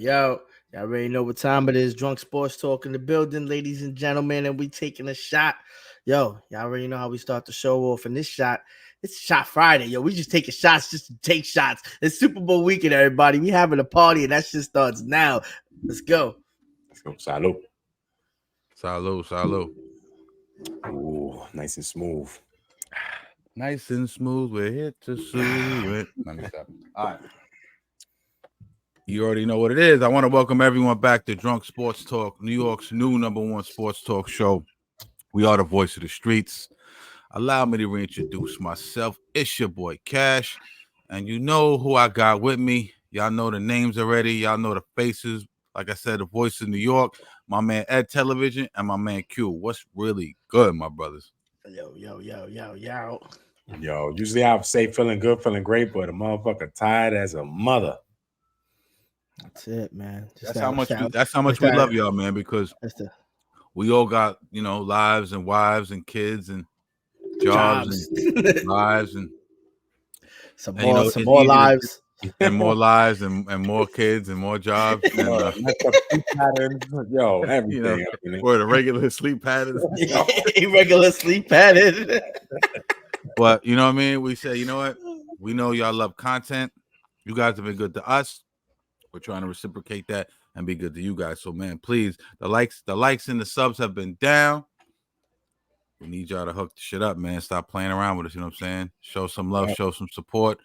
Y'all already know what time it is. Drunk Sports Talk in the building, ladies and gentlemen, and we taking a shot. Y'all already know how we start the show off. And this shot, it's Shot Friday. Yo, we just taking shots just to take shots. It's Super Bowl weekend, everybody. We having a party, and that shit starts now. Let's go. Salud. Salud. Ooh, nice and smooth. Nice and smooth. We're here to soothe it. Let me stop. All right. You already know what it is. I want to welcome everyone back to Drunk Sports Talk, New York's new #1 sports talk show. We are the voice of the streets. Allow me to reintroduce myself. It's your boy Cash, and you know who I got with me. Y'all know the names already. Y'all know the faces. Like I said, the voice of New York, my man Ed Television, and my man Q. What's really good, my brothers? Yo. Yo, usually I would say feeling good, feeling great, but a motherfucker tired as a mother. That's it, man. That's how much we love y'all, man, because we all got, lives and wives and kids and jobs. And lives and some more lives. And more lives and more kids and more jobs. And, yo, everything. Or the regular sleep patterns. Irregular sleep pattern. But you know what I mean? We say, you know what? We know y'all love content. You guys have been good to us. We're trying to reciprocate that and be good to you guys. So, man, please, the likes and the subs have been down. We need y'all to hook the shit up, man. Stop playing around with us. You know what I'm saying? Show some love, show some support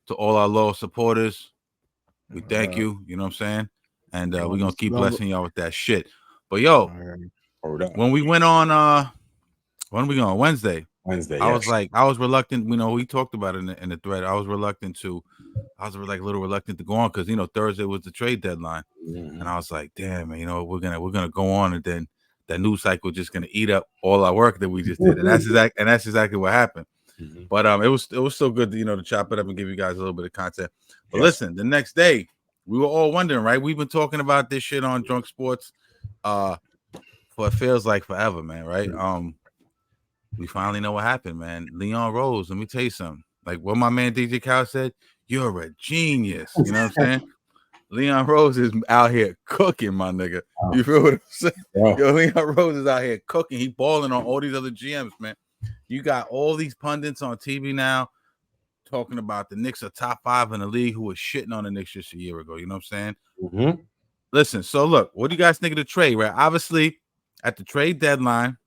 to all our loyal supporters. We thank you. You know what I'm saying? And we're going to keep blessing y'all with that shit. But, yo, when we went on, when we going? Wednesday, I was reluctant. We talked about it in the thread. I was reluctant to go on because Thursday was the trade deadline, and I was like, damn, man, we're gonna go on, and then that news cycle just gonna eat up all our work that we just did, and that's exactly what happened. But it was still good to chop it up and give you guys a little bit of content. But listen, the next day we were all wondering, right? We've been talking about this shit on Drunk Sports for it feels like forever, man, right? We finally know what happened, man. Leon Rose, let me tell you something. Like what my man DJ Kyle said, you're a genius. You know what I'm saying? Leon Rose is out here cooking, my nigga. You feel what I'm saying? Yo, Leon Rose is out here cooking. He balling on all these other GMs, man. You got all these pundits on TV now talking about the Knicks are top 5 in the league who was shitting on the Knicks just a year ago. You know what I'm saying? Listen, so look, what do you guys think of the trade, right? Obviously, at the trade deadline,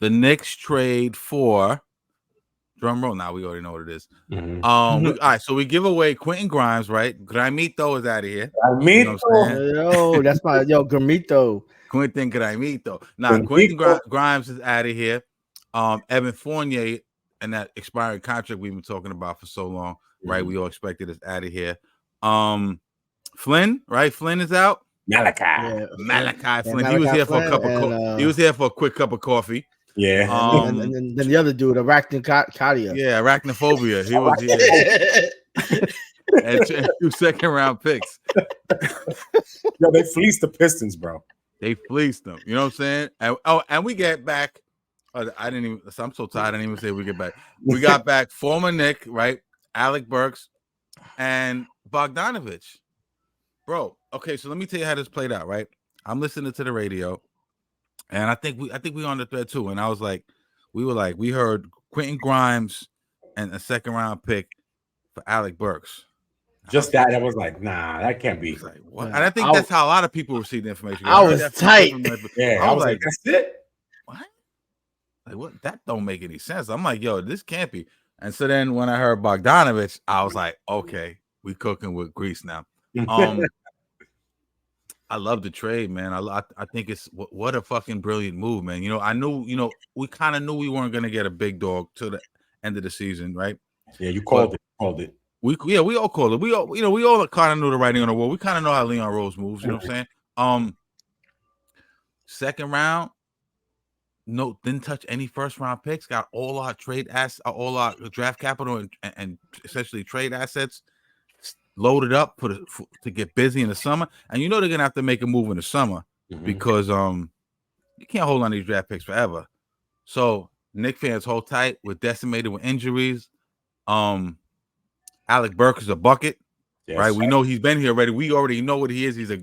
the Knicks trade for drum roll. Now we already know what it is. All right, so we give away Quentin Grimes, right? Gramito is out of here. Yo, that's my Gramito. Quentin Gramito. Now Quentin Grimes is out of here. Evan Fournier and that expiring contract we've been talking about for so long, right? We all expected is out of here. Flynn, right? Flynn is out. Malachi Flynn. He was here for a cup of he was here for a quick cup of coffee. Yeah, and then the other dude, Arachnophobia. Yeah, Arachnophobia. He was here. and 2 second-round picks. Yo, they fleeced the Pistons, bro. They fleeced them. You know what I'm saying? And we get back. I'm so tired. I didn't even say we get back. We got back former Knick, right? Alec Burks and Bogdanovic. Bro, okay, so let me tell you how this played out, right? I'm listening to the radio. And I think we on the thread too. And I was like, we heard Quentin Grimes and a second-round pick for Alec Burks. Just that. I was like, nah, that can't be. Like, what? And I think that's how a lot of people received the information. I was tight. Yeah, I was like, that's it. What? Like, what? That don't make any sense. I'm like, yo, this can't be. And so then when I heard Bogdanovic, I was like, okay, we cooking with grease now. I love the trade, man. I think it's what a fucking brilliant move, man. I knew, we kind of knew we weren't gonna get a big dog to the end of the season, right? Yeah, you called it. We all called it. We all kind of knew the writing on the wall. We kind of know how Leon Rose moves. You know what I'm saying? Second round, didn't touch any first round picks. Got all our all our draft capital and essentially trade assets loaded up to get busy in the summer. And they're gonna have to make a move in the summer because you can't hold on these draft picks forever. So Knicks fans hold tight. We're decimated with injuries. Alec Burks is a bucket. Yes. right? We know he's been here already. We already know what he is. He's a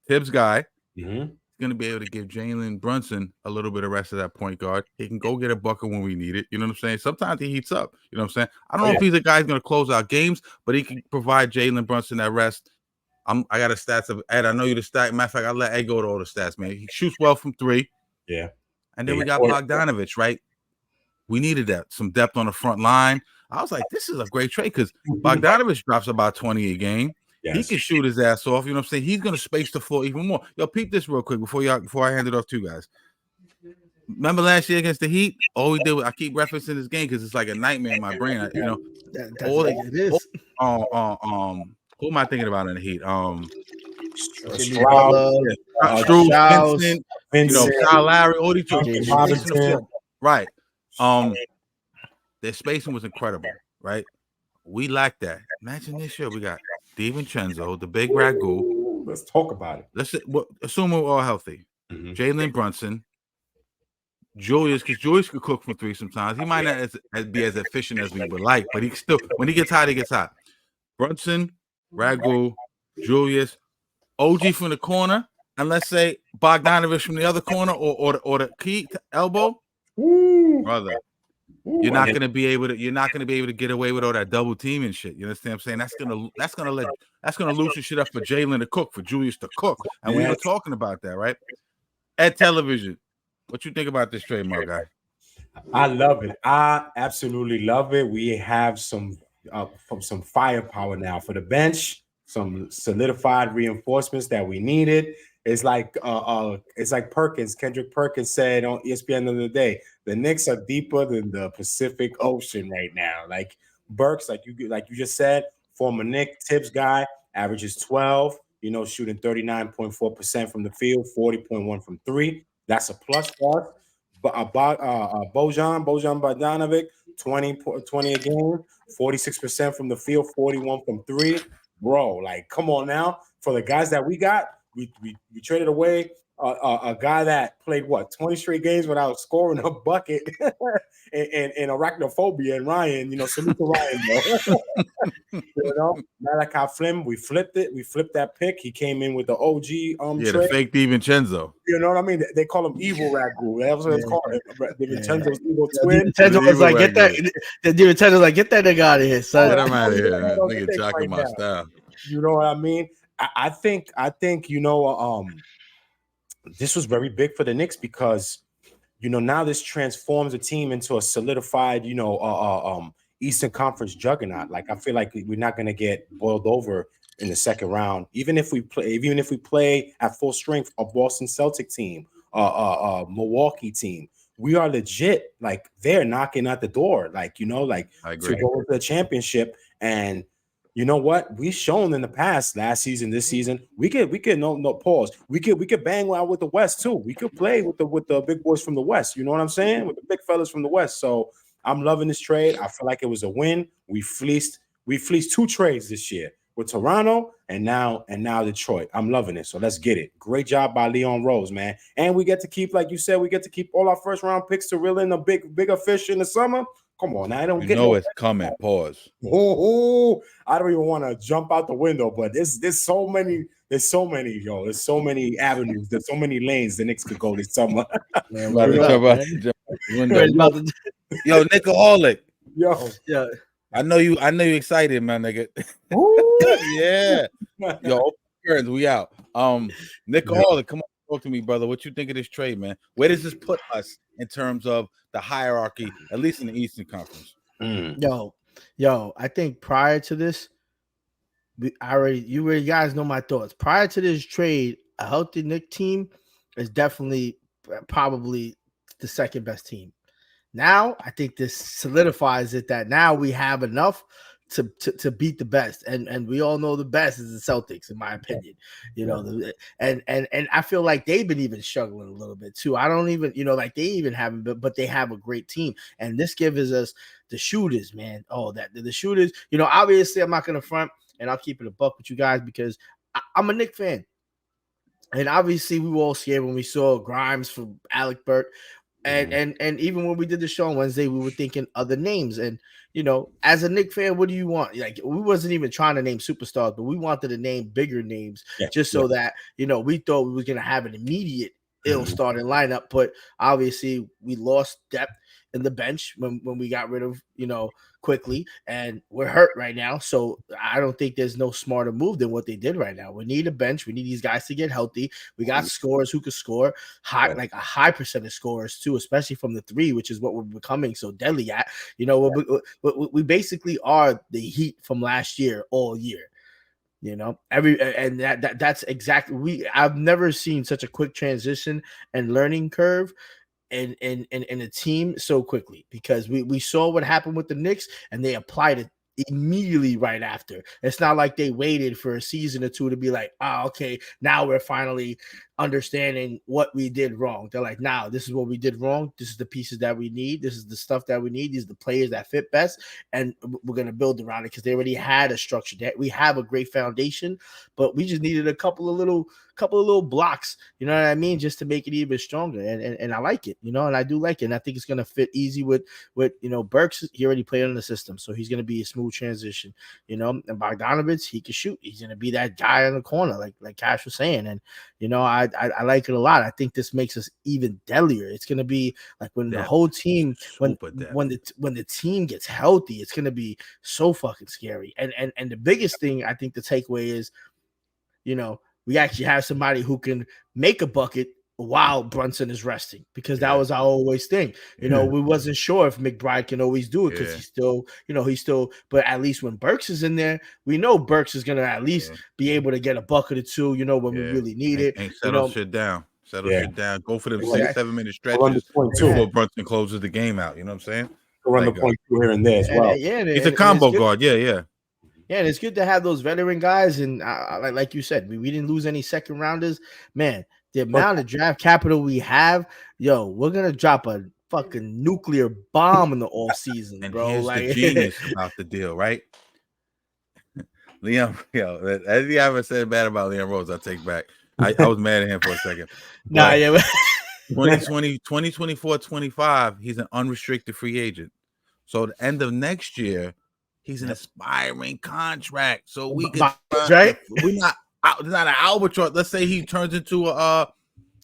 Tibbs guy. Mm-hmm. Going to be able to give Jalen Brunson a little bit of rest of that point guard. He can go get a bucket when we need it. You know what I'm saying? Sometimes he heats up. You know what I'm saying? I don't know if he's a guy who's going to close out games, but he can provide Jalen Brunson that rest. I got a stats of Ed. I know you the stat. Matter of fact, I'll let Ed go to all the stats, man. He shoots well from 3. Yeah. And then we got Bogdanovic, right? We needed that. Some depth on the front line. I was like, this is a great trade because Bogdanovic drops about 20 a game. He can shoot his ass off. You know what I'm saying? He's going to space the floor even more. Yo, peep this real quick before I hand it off to you guys. Remember last year against the Heat? All we did was I keep referencing this game because it's like a nightmare in my brain. You know, it is. Who am I thinking about in the Heat? Strauss, Vincent, you know, Kyle Lowry, all these two. Right. Their spacing was incredible, right? We lacked that. Imagine this year we got DiVincenzo, the big ragu. Let's talk about it. Let's assume we're all healthy. Mm-hmm. Jalen Brunson, Julius, because Julius could cook from 3 sometimes. He might not be as efficient as we would like, but he still, when he gets hot, he gets hot. Brunson, Ragu, Julius, OG from the corner, and let's say Bogdanovic from the other corner, or the key to elbow, brother. You're not gonna be able to get away with all that double team and shit. You understand what I'm saying? That's gonna loosen shit up for Jalen to cook, for Julius to cook. And we were talking about that, right? At television. What you think about this trade, my guy? I love it. I absolutely love it. We have some firepower now for the bench, some solidified reinforcements that we needed. It's like Kendrick Perkins said on ESPN the other day. The Knicks are deeper than the Pacific Ocean right now. Like Burks, like you just said, former Knick Tibbs guy, averages 12. You know, shooting 39.4% from the field, 40.1 from 3. That's a plus for us. But Bojan Bogdanovic, 20 a game, 46% from the field, 41 from 3. Bro, like, come on now. For the guys that we got, we traded away a guy that played 20 straight games without scoring a bucket and arachnophobia. And Ryan, you know, salute to Ryan, bro. You know, Malachi Flynn, we flipped it. We flipped that pick. He came in with the OG trade. The fake DiVincenzo. You know what I mean? They call him Evil Ragu. That was what it's called. DiVincenzo's evil twin. DiVincenzo was like, get that nigga out of here, son. Get him out of here. Nigga jocking my style. You know what I mean? I think you know this was very big for the Knicks because you know now this transforms the team into a solidified Eastern Conference juggernaut. Like I feel like we're not going to get boiled over in the second round, even if we play at full strength a Boston Celtic team, Milwaukee team. We are legit. Like they're knocking at the door. Like to go into the championship. And you know what? We've shown in the past, last season, this season, we could no pause. We could bang out with the West too. We could play with the big boys from the West. You know what I'm saying? With the big fellas from the West. So I'm loving this trade. I feel like it was a win. We fleeced 2 trades this year with Toronto and now Detroit. I'm loving it. So let's get it. Great job by Leon Rose, man. And we get to keep, like you said, all our first round picks to reel in a bigger fish in the summer. Come on, I don't get it's coming. Pause. I don't even want to jump out the window, but there's so many avenues, there's so many lanes the Knicks could go this summer. Yo, Nickaholic. Yo, yeah. I know you excited, man, nigga. Yeah. Yo, we out. Nickaholic, come on, talk to me, brother. What you think of this trade, man? Where does this put us in terms of the hierarchy, at least in the Eastern Conference? Yo, I think prior to this, you guys know my thoughts. Prior to this trade, a healthy Knicks team is definitely probably the second best team. Now, I think this solidifies it that now we have enough to beat the best, and we all know the best is the Celtics, in my opinion. You know, and I feel like they've been even struggling a little bit too. I don't even, like they even haven't, but they have a great team, and this gives us the shooters, man. Oh, the shooters. Obviously, I'm not gonna front, and I'll keep it a buck with you guys because I'm a Knicks fan, and obviously we were all scared when we saw Grimes for Alec Burks. And even when we did the show on Wednesday, we were thinking other names. And as a Knicks fan, what do you want? Like, we wasn't even trying to name superstars, but we wanted to name bigger names, just so that we thought we was gonna have an immediate starting lineup. But obviously, we lost depth in the bench when we got rid of quickly, and we're hurt right now. So I don't think there's no smarter move than what they did right now. We need a bench. We need these guys to get healthy. We got scorers who could score like a high percentage scorers too, especially from the three, which is what we're becoming so deadly at. We basically are the Heat from last year all year. That's exactly I've never seen such a quick transition and learning curve in a team so quickly, because we saw what happened with the Knicks and they applied it immediately right after. It's not like they waited for a season or two to be like, okay, now we're finally understanding what we did wrong. They're like, now this is what we did wrong. This is the pieces that we need. This is the stuff that we need. These are the players that fit best, and we're going to build around it, because they already had a structure. That we have a great foundation, but we just needed a couple of little blocks, you know what I mean, just to make it even stronger. And I like it, and I do like it. And I think it's going to fit easy with Burks. He already played in the system, so he's going to be a smooth transition, and Bogdanovic, he can shoot. He's going to be that guy in the corner, like Cash was saying. And I like it a lot. I think this makes us even deadlier. It's going to be like when the whole team, when the team gets healthy, it's going to be so fucking scary. And the biggest thing I think the takeaway is, we actually have somebody who can make a bucket while Brunson is resting, because that was our always thing. We wasn't sure if McBride can always do it, because he's still, but at least when Burks is in there, we know Burks is gonna at least be able to get a bucket or two, when we really need it. And settle shit down. Shit down. Go for them 6-7 minute stretches before Brunson closes the game out. You know what I'm saying? Run the point here and there as well. He's a combo guard. Yeah, and it's good to have those veteran guys. And like you said, we didn't lose any second rounders. Man, the amount of draft capital we have, we're gonna drop a fucking nuclear bomb in the off season, and bro. Here's the genius about the deal, right? Leon, anything I ever said bad about Leon Rose, I take back. I was mad at him for a second. 2020, 2024, 25, he's an unrestricted free agent. So at the end of next year, he's an aspiring contract. So we could, right? We're not an albatross. Let's say he turns into a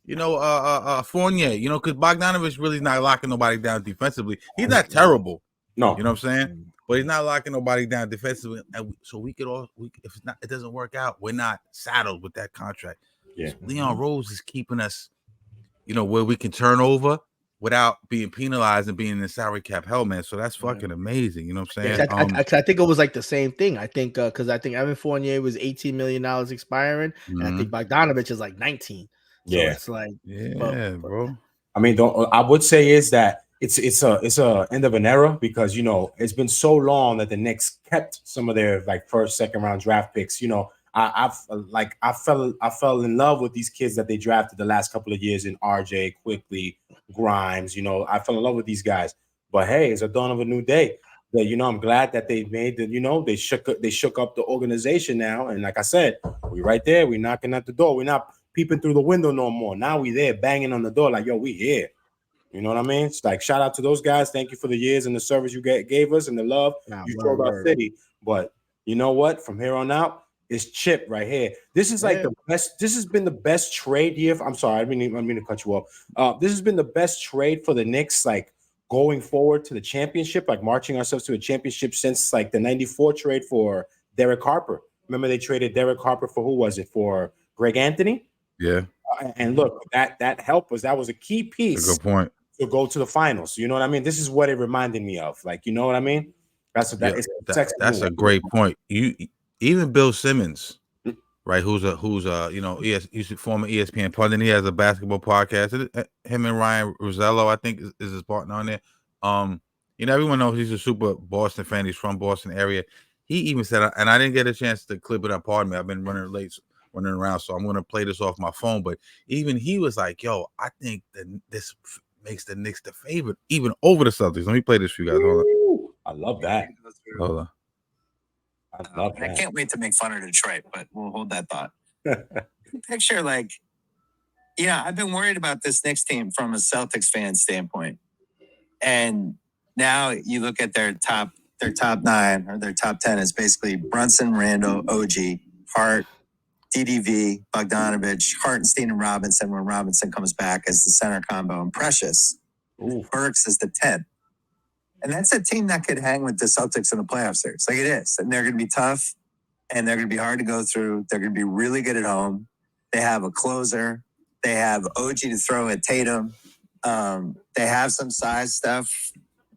Fournier, because Bogdanovic really not locking nobody down defensively. He's not terrible. No. You know what I'm saying? But he's not locking nobody down defensively. And so we could if it doesn't work out, we're not saddled with that contract. Yeah. So Leon Rose is keeping us, where we can turn over without being penalized and being in the salary cap hell, man. So that's fucking amazing. You know what I'm saying? I think it was like the same thing. I think because I think Evan Fournier was $18 million expiring, and I think Bogdanovic is like 19. So it's like, bro. I mean, I would say is that it's a end of an era, because it's been so long that the Knicks kept some of their like first, second round draft picks. I fell in love with these kids that they drafted the last couple of years in RJ, Quickly, Grimes. I fell in love with these guys. But hey, it's a dawn of a new day. That I'm glad that they made the they shook up the organization now. And like I said, we right there. We knocking at the door. We're not peeping through the window no more. Now we there banging on the door like, yo, we here. You know what I mean? It's like, shout out to those guys. Thank you for the years and the service you gave us and the love you showed our city. But you know what? From here on out, it's Chip right here. This is like the best. This has been the best trade year. I'm sorry, I didn't mean to cut you off. This has been the best trade for the Knicks, like going forward to the championship, like marching ourselves to a championship since like the '94 trade for Derek Harper. Remember they traded Derek Harper for who was it? For Greg Anthony. Yeah. And look, that helped us. That was a key piece. Good point. To go to the finals. You know what I mean? This is what it reminded me of. Like, you know what I mean? That's a great point. Even Bill Simmons, right? Who's a he's a former ESPN pundit. He has a basketball podcast. Him and Ryan Rosello, I think, is his partner on there. Everyone knows he's a super Boston fan. He's from Boston area. He even said, and I didn't get a chance to clip it up. Pardon me. I've been running around, so I'm going to play this off my phone. But even he was like, "Yo, I think that this makes the Knicks the favorite, even over the Celtics." Let me play this for you guys. Hold on. I love that. Hold on. I love that. I can't wait to make fun of Detroit, but we'll hold that thought. Picture like I've been worried about this Knicks team from a Celtics fan standpoint. And now you look at their top 9 or their top 10 is basically Brunson, Randall, OG, Hart, DDV, Bogdanovic, Hartenstein, and Robinson when Robinson comes back as the center combo, and Precious. Burks is the 10th. And that's a team that could hang with the Celtics in the playoff series. Like it is. And they're going to be tough, and they're going to be hard to go through. They're going to be really good at home. They have a closer. They have OG to throw at Tatum. They have some size stuff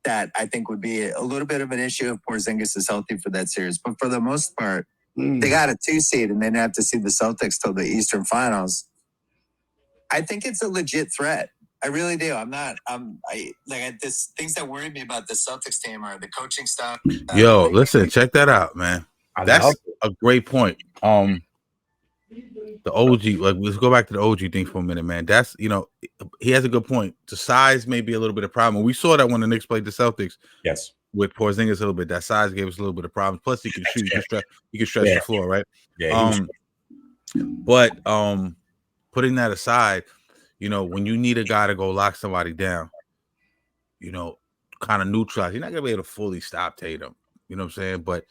that I think would be a little bit of an issue if Porzingis is healthy for that series. But for the most part, they got a 2 seed, and they didn't have to see the Celtics till the Eastern Finals. I think it's a legit threat. I really do. Things that worry me about the Celtics team are the coaching stuff. Yo, listen, check that out, man. That's a great point. The OG, like, let's go back to the OG thing for a minute, man. That's, he has a good point. The size may be a little bit of a problem. We saw that when the Knicks played the Celtics. Yes. With Porzingis a little bit. That size gave us a little bit of problems. Plus, he can shoot. He can stretch the floor, right? Yeah. But putting that aside, when you need a guy to go lock somebody down, kind of neutralize, you're not going to be able to fully stop Tatum. You know what I'm saying? But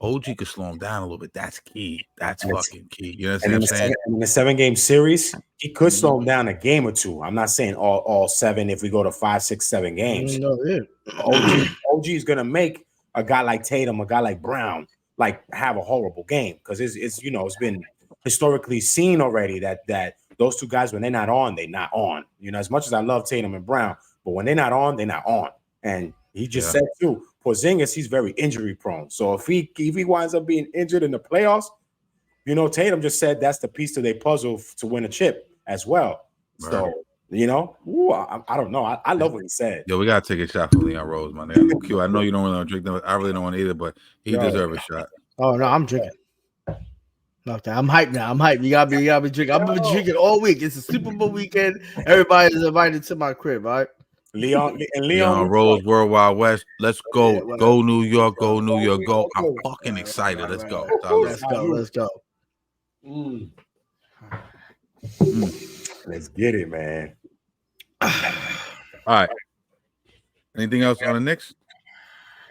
OG could slow him down a little bit. That's key. That's fucking key. You know what I'm saying? In the 7-game series, he could slow him down a game or two. I'm not saying all 7 if we go to 5, 6, 7 games. OG is going to make a guy like Tatum, a guy like Brown, like have a horrible game because it's been historically seen already that those two guys, when they're not on, they're not on. As much as I love Tatum and Brown, but when they're not on, they're not on. And he just said too, Porzingis, he's very injury prone. So if he winds up being injured in the playoffs, Tatum just said that's the piece to their puzzle to win a chip as well. Right. So, I don't know. I love what he said. Yo, we gotta take a shot for Leon Rose, my nigga. Q, I know you don't want to drink. I really don't want to either, but he deserves a shot. Oh no, I'm drinking. Okay, I'm hyped now. I'm hyped. You gotta be drinking. I've been drinking all week. It's a Super Bowl weekend. Everybody is invited to my crib, all right? Leon Rose, World Wide West. Let's go. Yeah, go New York. Go New York. Go. I'm fucking excited. Let's go. Let's go. Let's get it, man. All right. Anything else on the Knicks?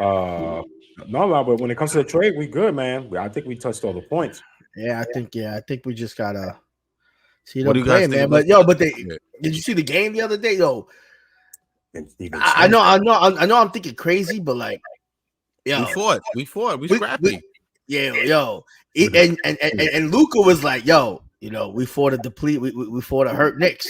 No, but when it comes to the trade, we good, man. I think we touched all the points. Yeah, I think we just gotta see them play, man. But did you see the game the other day? Yo, I know. I'm thinking crazy, but like, yo, we fought. We scrappy. And Luka was like, yo, we fought to deplete. We fought to hurt Knicks,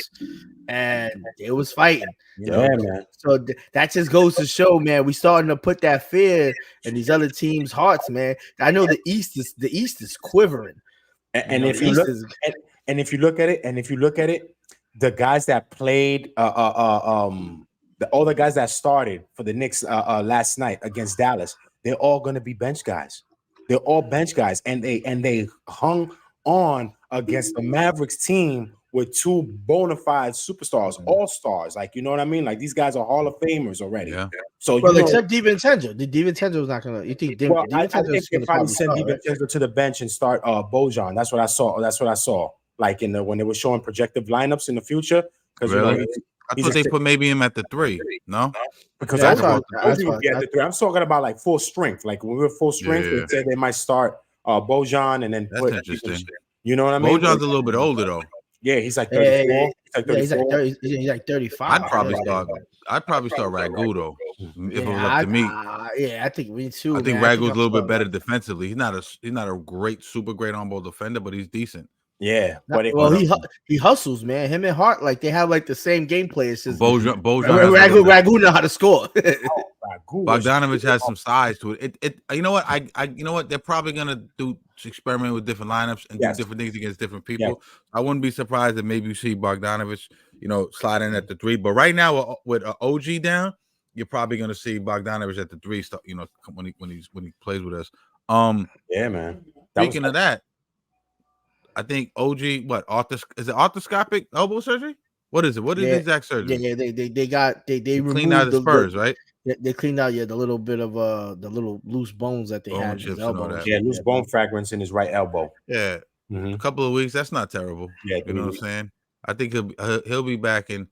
and it was fighting. Man. So that just goes to show, man, we starting to put that fear in these other teams' hearts, man. I know the East is quivering, and if you look at it, the guys that played, all the guys that started for the Knicks last night against Dallas, they're all going to be bench guys. They're all bench guys, and they hung on against the Mavericks team with 2 bona fide superstars, all-stars. Like, you know what I mean? Like, these guys are Hall of Famers already. Yeah. So, except DiVincenzo. DiVincenzo was not going to – you think I think they probably send DiVincenzo to the bench and start Bojan. That's what I saw. Like, when they were showing projected lineups in the future. Because, really? I thought they put maybe him at the 3. No? Because I thought would be at the 3. I'm talking about, like, full strength. Like, when we were full strength, they said they might start Bojan and then put – that's interesting. You know what I mean? Bojan's a little bit older, though. Yeah, he's like 34. He's like 35. I'd probably start Ragu, though. If it was up to me. I think me too. I think Ragu's a little bit better defensively. He's not a super great on-ball defender, but he's decent. Yeah, he hustles, man. Him and Hart, like they have like the same gameplay. It's just Bojan Ragu know how to score. Bogdanovic has some size to it. You know what? They're probably gonna experiment with different lineups and do different things against different people. Yeah. I wouldn't be surprised if maybe you see Bogdanovic, slide in at the 3. But right now with OG down, you're probably gonna see Bogdanovic at the 3. When he plays with us. Yeah, man. Speaking of that. I think OG, is it arthroscopic elbow surgery? What is it? What is the exact surgery? Yeah, they cleaned out his spurs, right? They cleaned out the little bit of the little loose bones that they had in his elbow. Yeah, loose bone fragments in his right elbow. Yeah, a couple of weeks. That's not terrible. Yeah, you know what I'm saying. I think he'll be back in.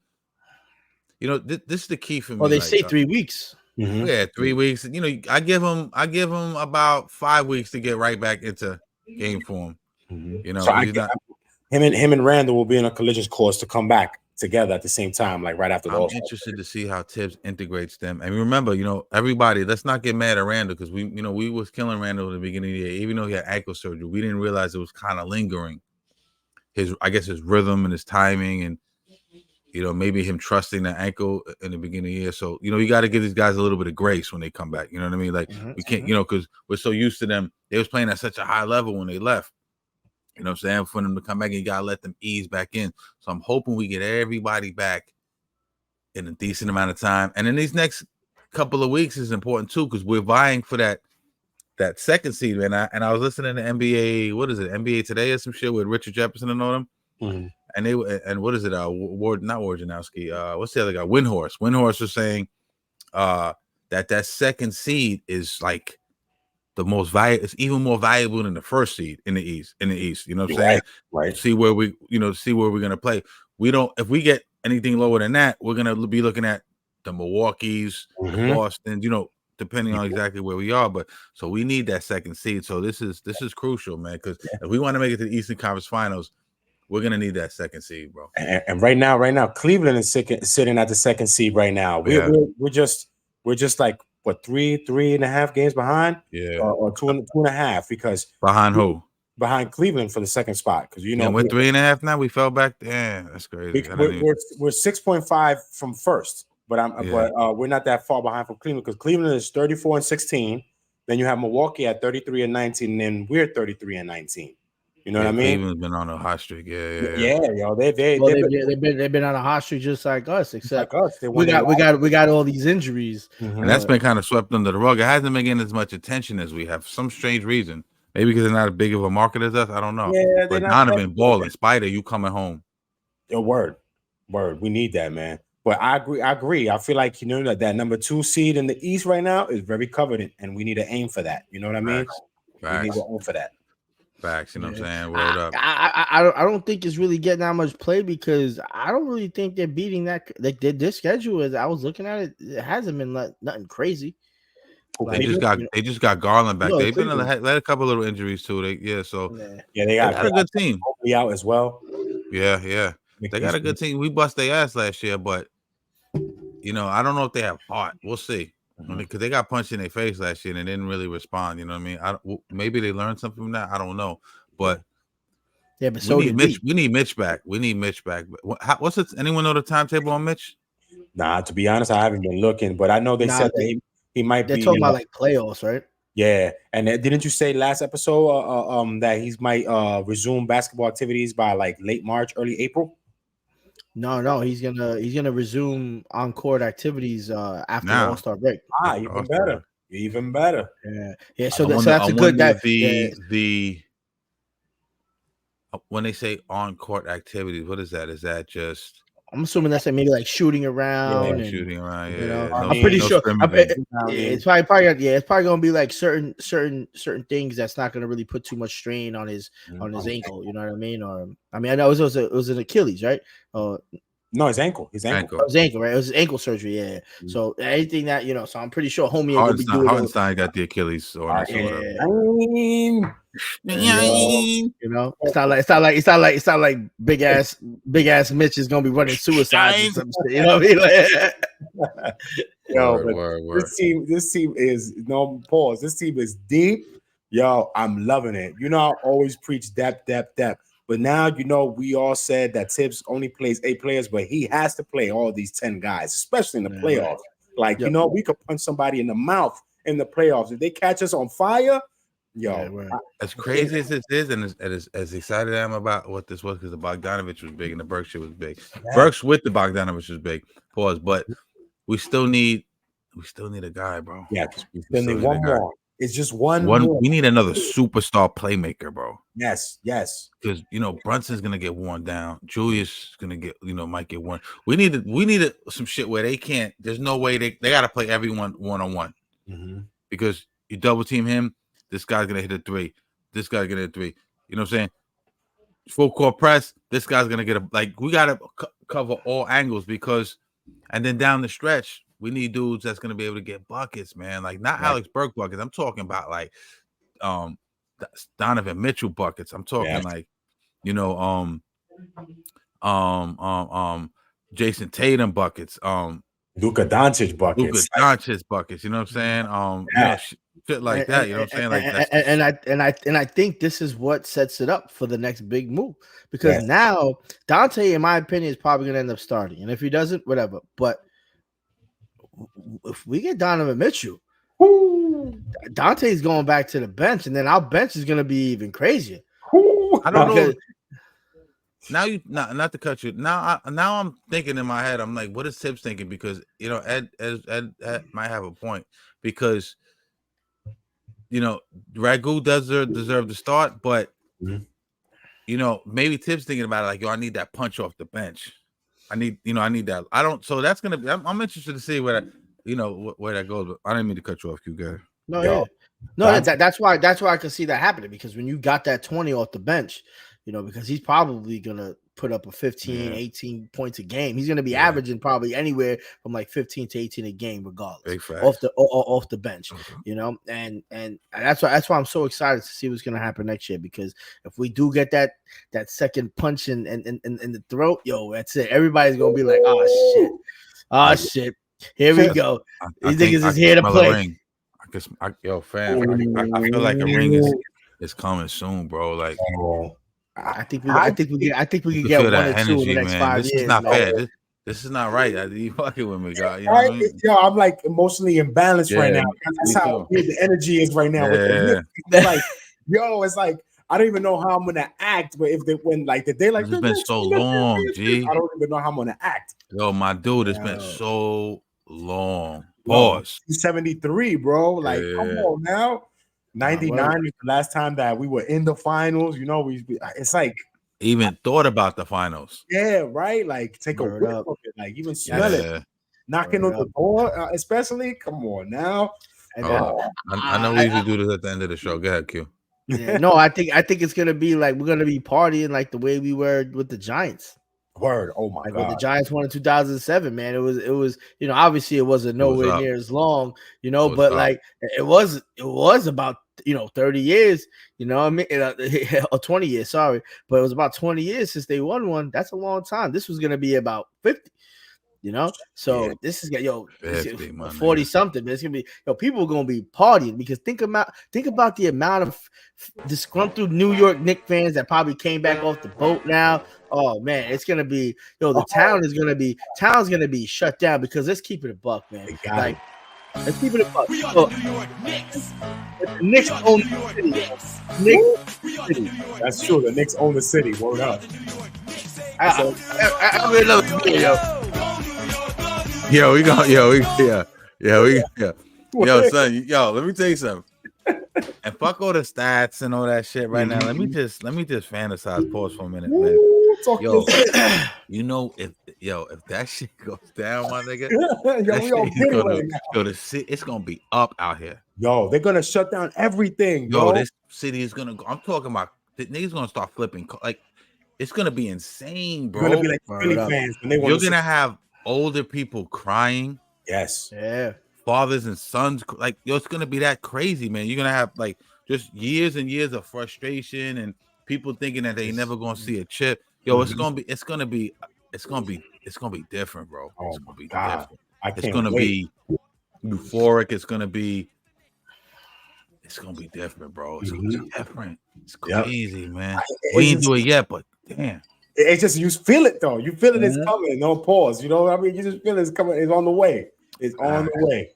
You know, this is the key for me. Well, they say 3 weeks. Yeah, 3 weeks. You know, I give him about 5 weeks to get right back into game form. You know, so him and Randall will be in a collision course to come back together at the same time, like right after the All-Star. I'm interested to see how Tibbs integrates them. And remember, you know, everybody, let's not get mad at Randall because we was killing Randall at the beginning of the year, even though he had ankle surgery. We didn't realize it was kind of lingering. His rhythm and his timing, and you know, maybe him trusting the ankle in the beginning of the year. So, you know, you got to give these guys a little bit of grace when they come back. You know what I mean? Like we can't, you know, because we're so used to them. They was playing at such a high level when they left. You know what I'm saying? For them to come back, you got to let them ease back in. So I'm hoping we get everybody back in a decent amount of time. And in these next couple of weeks is important too, because we're vying for that second seed. And I was listening to NBA, what is it, NBA Today or some shit with Richard Jefferson and all them. And what is it? Not Wojnarowski. What's the other guy? Windhorst. Windhorst was saying that second seed is like the most valuable. It's even more valuable than the first seed in the East. You know what I'm saying? Right. See where we're gonna play. We don't. If we get anything lower than that, we're gonna be looking at the Milwaukee's, the Boston. You know, depending on exactly where we are. But so we need that second seed. So this is crucial, man. Because if we want to make it to the Eastern Conference Finals, we're gonna need that second seed, bro. And right now, Cleveland is sitting at the second seed right now. We're just like what 3.5 games behind, or two and a half, because behind who? Behind Cleveland for the second spot, because you know we're 3.5 now. We fell back. Damn, that's crazy. We're 6.5 from first, but we're not that far behind from Cleveland, because Cleveland is 34-16. Then you have Milwaukee at 33-19, and then we're 33-19. You know what I mean? Cleveland's been on a hot streak. Yo, they've been on a hot streak just like us, except like us. We got all these injuries, and that's been kind of swept under the rug. It hasn't been getting as much attention as we have for some strange reason. Maybe because they're not as big of a market as us. I don't know. Yeah, but Donovan balling. Spider, you coming home? Yo, word. We need that, man. But I agree. I feel like, you know, that number 2 seed in the East right now is very coveted, and we need to aim for that. You know what I mean? Facts. We need to aim for that. Facts, you know what I'm saying? Word up. I don't think it's really getting that much play, because I don't really think they're beating that. Like their schedule, as I was looking at it hasn't been nothing crazy. Like, they just got Garland back. They've been had a couple little injuries too. They got a good team. Out as well. Yeah. They got a good team. We bust their ass last year, but you know, I don't know if they have heart. We'll see. Because they got punched in their face last year and they didn't really respond. You know what I mean? Maybe they learned something from that. I don't know. But but we need Mitch back. We need Mitch back. What's it? Anyone know the timetable on Mitch? Nah, to be honest, I haven't been looking, but I know they said he might be. They're talking about like playoffs, right? Yeah, and didn't you say last episode that he might resume basketball activities by like late March, early April? No, he's gonna resume on court activities after the All-Star break. Even better. Yeah. So that's a good. When they say on court activities, what is that? Is that just? I'm assuming that's maybe like shooting around. Shooting around. You know, I'm pretty sure. It's probably gonna be like certain things that's not gonna really put too much strain on his ankle. You know what I mean? Or I know it was an Achilles, right? No, his ankle. His ankle, right? It was his ankle surgery. Yeah. So anything that so I'm pretty sure homie will be doing. Hardenstein got the Achilles or it's not like big ass Mitch is gonna be running suicide or some shit. You know what I mean? Word. This team is no pause. This team is deep. Yo, I'm loving it. You know, I always preach depth. But now, we all said that Tibbs only plays 8 players, but he has to play all these 10 guys, especially in the playoffs. Like, we could punch somebody in the mouth in the playoffs. If they catch us on fire, as crazy as this is, and as excited I am about what this was, because the Bogdanovic was big and the Burks shit was big. Burks with the Bogdanovic was big. Pause. But we still need a guy, bro. Yeah, we still need one more. It's just one more. We need another superstar playmaker, bro. Yes. Because Brunson's gonna get worn down. Julius is gonna get might get worn. We needed some shit where they can't. There's no way they gotta play everyone one-on-one. Because you double team him, this guy's gonna hit a 3. This guy's gonna hit a 3. You know what I'm saying? full court press. This guy's gonna get we gotta cover all angles because, and then down the stretch, we need dudes that's gonna be able to get buckets, man. Like not Alex Burks buckets. I'm talking about like Donovan Mitchell buckets. I'm talking like, you know, Jason Tatum buckets. Luka Doncic buckets. You know what I'm saying? You know, shit like that. You know what I'm saying? Like that's and I think this is what sets it up for the next big move because now Dante, in my opinion, is probably gonna end up starting, and if he doesn't, whatever. But if we get Donovan Mitchell, Dante's going back to the bench, and then our bench is gonna be even crazier. I don't know. Now you not to cut you. Now I'm thinking in my head. I'm like, what is Tibbs thinking? Because you know, Ed might have a point because you know Ragu does deserve to start, but you know maybe Tibbs thinking about it like, yo, I need that punch off the bench. I need that. I don't. So that's gonna be. I'm interested to see where that goes. But I didn't mean to cut you off, Q guy. That's why I can see that happening because when you got that 20 off the bench. You know, because he's probably going to put up a 15, 18 points a game. He's going to be averaging probably anywhere from like 15 to 18 a game, regardless off the bench, you know, and that's why I'm so excited to see what's going to happen next year, because if we do get that second punch in the throat, yo, that's it. Everybody's going to be like, oh shit. Here we go. These niggas is here to play. I feel like a ring is coming soon, bro. Like, I think we can get one or two in the next 5 years. This is not fair. This is not right. You fucking with me, God. You know what I mean? Yo, I'm like emotionally imbalanced right now. That's how the energy is right now. Like, yo, it's like I don't even know how I'm gonna act. But if they when like the day like it's been so long, G. I don't even know how I'm gonna act. Yo, my dude, it's been so long. Pause. 73, bro. Like, come on now. 99 was the last time that we were in the finals. You know, it's like even thought about the finals. Yeah, right. Like take a whiff of it. Like even smell it. Knocking on the door, especially. Come on now. I know we usually do this at the end of the show. Go ahead, Q. Yeah, no, I think it's gonna be like we're gonna be partying like the way we were with the Giants. Word. Oh my god. When the Giants won in 2007, man, it was you know, obviously it wasn't nowhere near as long, you know, but like it was about 30 years, you know what I mean, or 20 years, sorry, but it was about 20 years since they won one. That's a long time. This was gonna be about 50, you know. So this is 40 something. It's gonna be people are gonna be partying because think about the amount of disgruntled New York Knicks fans that probably came back off the boat now. Oh man, it's gonna be the town's gonna be shut down because let's keep it a buck, man. Like let's keep it a buck. We are the New York Knicks. The Knicks own the city. That's true. The Knicks own the city. Word up. I really love the video. Yo, son, let me tell you something. And fuck all the stats and all that shit right now. Let me just fantasize. Pause for a minute, man. You know if that shit goes down, my nigga, it's gonna be up out here. Yo, they're gonna shut down everything. Yo, this city is gonna go. I'm talking about the niggas gonna start flipping. Like it's gonna be insane, bro. You're gonna be like Philly fans when they You're gonna have older people crying. Yes. Yeah. Fathers and sons, like it's gonna be that crazy, man. You're gonna have like just years and years of frustration and people thinking that they never gonna see a chip. Yo, it's gonna be different, bro. It's gonna be different. It's gonna be euphoric. It's gonna be different, bro. It's gonna be different. It's crazy, man. We ain't do it yet, but damn. It's just you feel it though. You feel it is coming. No pause. You know what I mean? You just feel it's coming. It's on the way. It's on the way.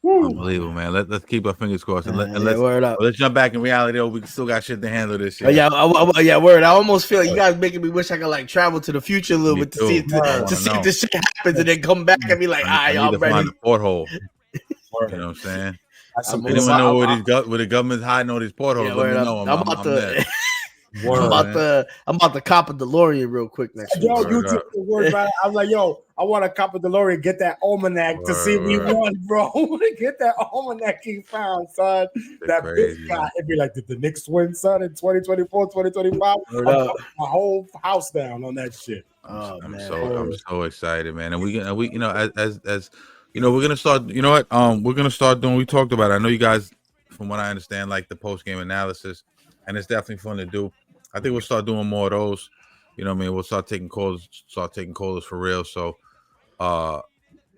Woo. Unbelievable, man. Let's keep our fingers crossed and let's jump back in reality. Though we still got shit to handle this shit. Word. I almost feel like you guys making me wish I could like travel to the future a little bit to see if this shit happens and then come back and be like, all right, y'all ready? Find the porthole. You know what I'm saying? Anyone know where the government's hiding all these portholes? Let me know. I'm I'm about to cop a DeLorean real quick next week. Yo, you took the words right. I'm like, yo, I want to cop a DeLorean, get that almanac to see if we won, bro. Get that almanac he found, son. That crazy, bitch guy. It'd be like, did the Knicks win, son, in 2024, 2025? I'm my whole house down on that shit. I'm so excited, man. And we you know, as you know, we're gonna start. You know what? We're gonna start doing. We talked about it. I know you guys, from what I understand, like the post game analysis, and it's definitely fun to do. I think we'll start doing more of those. You know what I mean? We'll start taking callers for real. So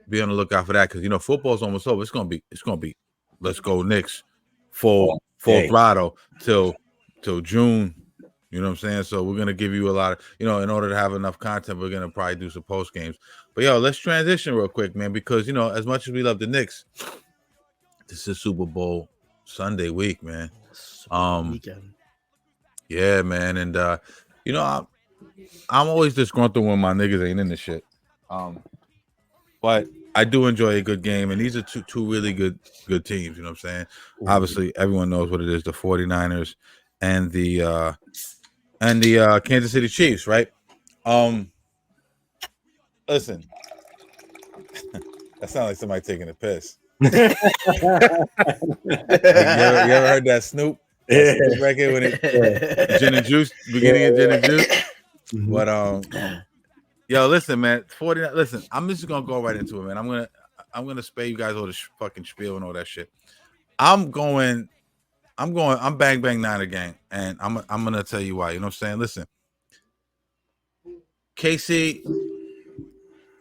be on the lookout for that, because you know football's almost over. It's gonna be let's go Knicks full throttle till June. You know what I'm saying? So we're gonna give you a lot of, you know, in order to have enough content, we're gonna probably do some post games. But yo, let's transition real quick, man, because you know, as much as we love the Knicks, this is Super Bowl Sunday week, man. Weekend. Yeah, man, and you know, I'm always disgruntled when my niggas ain't in the shit. But I do enjoy a good game, and these are two really good teams. You know what I'm saying? Obviously, everyone knows what it is: the 49ers and the Kansas City Chiefs, right? Listen, that sounds like somebody taking a piss. You ever heard that Snoop? That Snoop record when it gin and juice, beginning of gin and juice. But yo, listen, man, 49. Listen, I'm just gonna go right into it, man. I'm gonna spare you guys all the fucking spiel and all that shit. I'm bang bang Niner gang, and I'm gonna tell you why. You know what I'm saying? Listen, KC.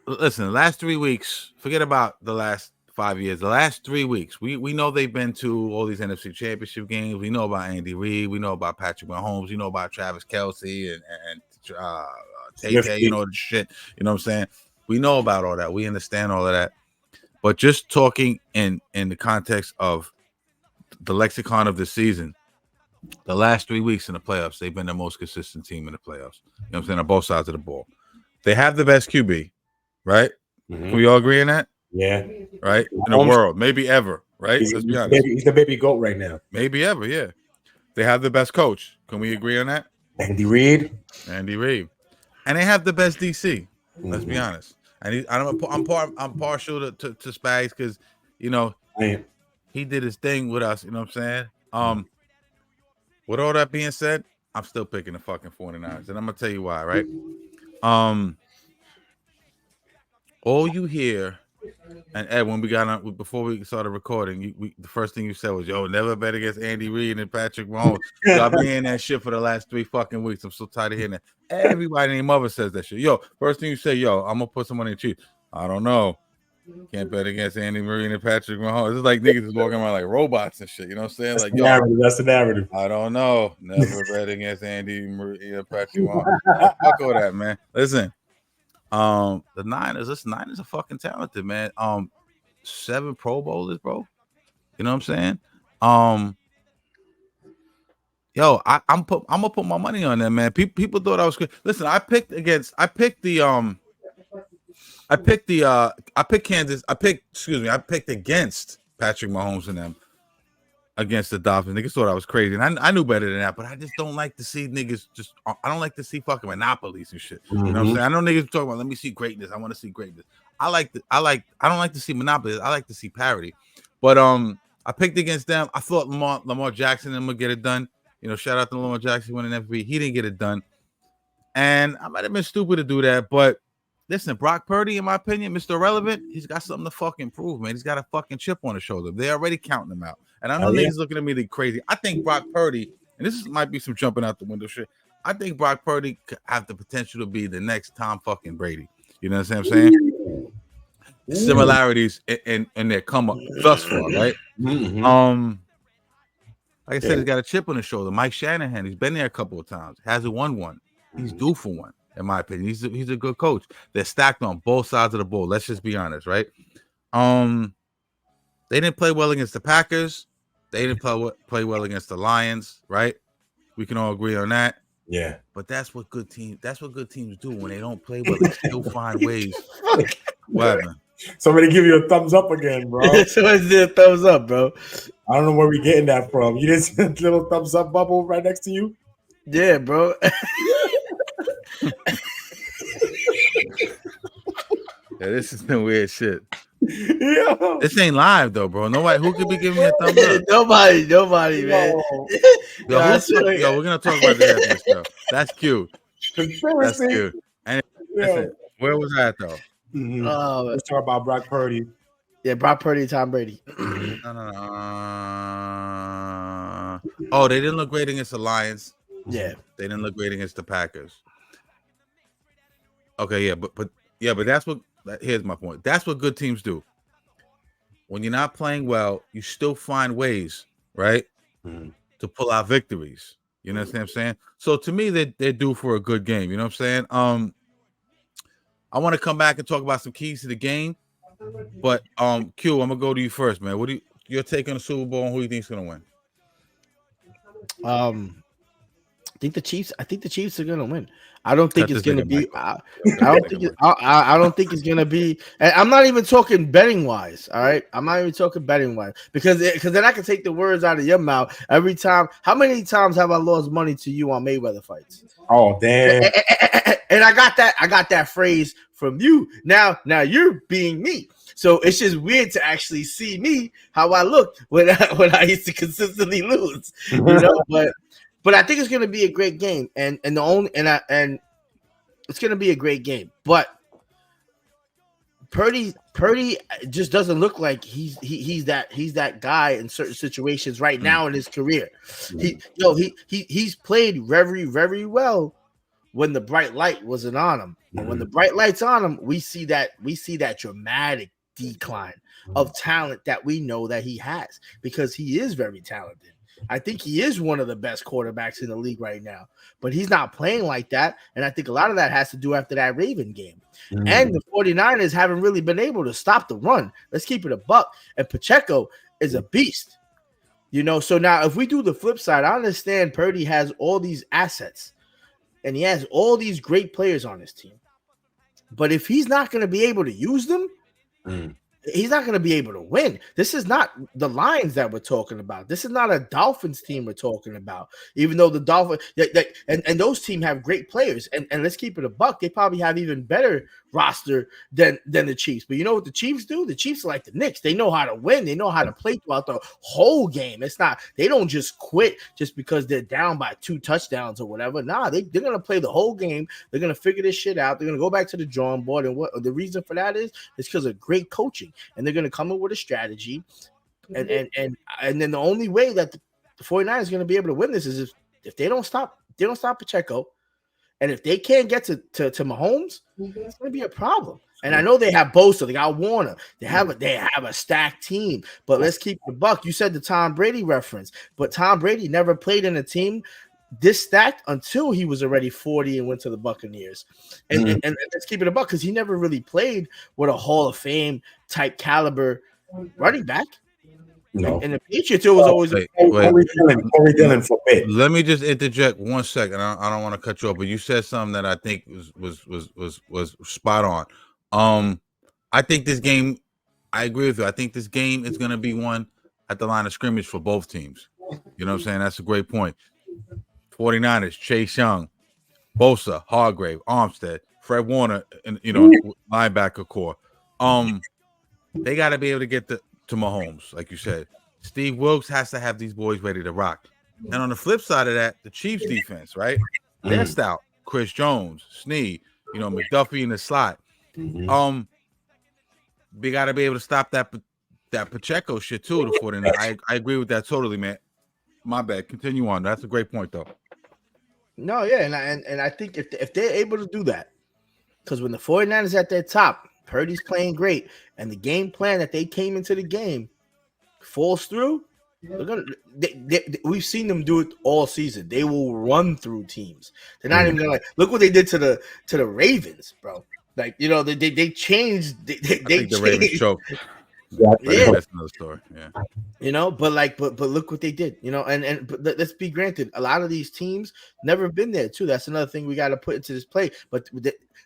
Listen, the last 3 weeks, forget about the last 5 years. The last 3 weeks, we know they've been to all these NFC Championship games. We know about Andy Reid. We know about Patrick Mahomes. We know about Travis Kelce and Tay, you know, the shit. You know what I'm saying? We know about all that. We understand all of that. But just talking in the context of the lexicon of the season, the last 3 weeks in the playoffs, they've been the most consistent team in the playoffs. You know what I'm saying? On both sides of the ball. They have the best QB, right? Mm-hmm. Can we all agree on that? Yeah. Right? In the world. Maybe ever, right? Let's be honest. He's the baby goat right now. Maybe ever, yeah. They have the best coach. Can we agree on that? Andy Reid. And they have the best DC. Let's be honest. And I'm partial to Spags because, you know, he did his thing with us. You know what I'm saying? With all that being said, I'm still picking the fucking 49ers, and I'm gonna tell you why. Right? All you hear, and Ed, when we got on before we started recording, the first thing you said was, "Yo, never bet against Andy Reid and Patrick Mahomes." I've been hearing that shit for the last 3 fucking weeks. I'm so tired of hearing that. Everybody and their mother says that shit. Yo, first thing you say, "Yo, I'm gonna put some money in Chiefs." I don't know. Can't bet against Andy Reid and Patrick Mahomes. It's like niggas is walking around like robots and shit. You know what I'm saying? Like, that's the narrative. I don't know. Never bet against Andy Reid and Patrick Mahomes. Fuck all that, man. Listen, the Niners are fucking talented, man. 7 Pro Bowlers, bro. You know what I'm saying? Yo, I'm gonna put my money on them, man. People thought I was good. Listen, I picked against Patrick Mahomes and them against the Dolphins. Niggas thought I was crazy, and I knew better than that. But I just don't like to see niggas I don't like to see fucking monopolies and shit. You know what I'm saying? I know niggas talking about, let me see greatness. I want to see greatness. I don't like to see monopolies. I like to see parity. But I picked against them. I thought Lamar Jackson and them would get it done. You know, shout out to Lamar Jackson winning MVP. He didn't get it done, and I might have been stupid to do that, but. Listen, Brock Purdy, in my opinion, Mr. Irrelevant, he's got something to fucking prove, man. He's got a fucking chip on his shoulder. They're already counting him out. And I know niggas looking at me like crazy. I think Brock Purdy, and this might be some jumping out the window shit. I think Brock Purdy could have the potential to be the next Tom fucking Brady. You know what I'm saying? Similarities in their come up thus far, right? Like I said, he's got a chip on his shoulder. Mike Shanahan, he's been there a couple of times. Hasn't won one. He's due for one. In my opinion, he's a good coach. They're stacked on both sides of the ball. Let's just be honest, right? They didn't play well against the Packers. They didn't play well against the Lions, right? We can all agree on that. Yeah. But that's what good teams do when they don't play well. They still find ways. What happened? Somebody give you a thumbs up again, bro. Somebody did a thumbs up, bro. I don't know where we're getting that from. You didn't see a little thumbs up bubble right next to you? Yeah, bro. Yeah, this is some weird shit. Yo. This ain't live though, bro. Nobody who could be giving me a thumbs up. Nobody, man. Yo, we're gonna talk about this after the show. That's cute. That's Conspiracy. cute. And Yeah. listen, where was I at though? Let's talk about Brock Purdy. Yeah, Brock Purdy and Tom Brady. No. Oh, they didn't look great against the Lions. Yeah. They didn't look great against the Packers. Okay, yeah, but that's what. Here's my point. That's what good teams do. When you're not playing well, you still find ways, right, to pull out victories. You know what I'm saying? So to me, they're due for a good game. You know what I'm saying? I want to come back and talk about some keys to the game, but Q, I'm gonna go to you first, man. What do your take on the Super Bowl and who you think's gonna win? I think the Chiefs are gonna win. I don't think it's gonna be. I don't think it's gonna be. And I'm not even talking betting wise. All right, I'm not even talking betting wise because then I can take the words out of your mouth every time. How many times have I lost money to you on Mayweather fights? Oh damn! And I got that phrase from you. Now you're being me. So it's just weird to actually see me how I look when I used to consistently lose. You know, But I think it's going to be a great game, and it's going to be a great game. But Purdy just doesn't look like he's that guy in certain situations right now in his career. He's played very, very well when the bright light wasn't on him, and when the bright light's on him, we see that dramatic decline of talent that we know that he has because he is very talented. I think he is one of the best quarterbacks in the league right now, but he's not playing like that. And I think a lot of that has to do after that Raven game. And the 49ers haven't really been able to stop the run. Let's keep it a buck. And Pacheco is a beast, you know? So now if we do the flip side, I understand Purdy has all these assets and he has all these great players on his team. But if he's not going to be able to use them, he's not going to be able to win. This is not the Lions that we're talking about. This is not a Dolphins team we're talking about. Even though the Dolphins and those teams have great players, and let's keep it a buck, they probably have even better roster than the Chiefs. But you know what the Chiefs do? The Chiefs are like the Knicks. They know how to win. They know how to play throughout the whole game. It's not they don't just quit just because they're down by 2 touchdowns or whatever. Nah, they're gonna play the whole game. They're gonna figure this shit out. They're gonna go back to the drawing board. And what the reason for that is because of great coaching. And they're going to come up with a strategy. And then the only way that the 49ers is going to be able to win this is if they don't stop Pacheco. And if they can't get to Mahomes, it's going to be a problem. And I know they have Bosa, they got Warner, they have a stacked team. But let's keep the buck. You said the Tom Brady reference, but Tom Brady never played in a team this stacked until he was already 40 and went to the Buccaneers. And let's keep it a buck because he never really played with a Hall of Fame type caliber running back. No. And the Patriots, it was always Corey Dillon for bit. Let me just interject 1 second. I don't want to cut you off, but you said something that I think was spot on. I think this game, I agree with you. I think this game is going to be one at the line of scrimmage for both teams. You know what I'm saying? That's a great point. 49ers, Chase Young, Bosa, Hargrave, Armstead, Fred Warner, and linebacker core. They got to be able to get to Mahomes, like you said. Steve Wilkes has to have these boys ready to rock. And on the flip side of that, the Chiefs defense, right? They're stout. Chris Jones, Snead, McDuffie in the slot. They got to be able to stop that Pacheco shit too. The 49ers. I agree with that totally, man. My bad. Continue on. That's a great point, though. No, yeah, and I think if they're able to do that, because when the 49ers at their top, Purdy's playing great, and the game plan that they came into the game falls through, we've seen them do it all season. They will run through teams. They're not even gonna look what they did to the Ravens, bro. Like they changed. They think the Ravens choked. Yeah, that's another story. Yeah, but look what they did. But let's be granted, a lot of these teams never been there too. That's another thing we got to put into this play. But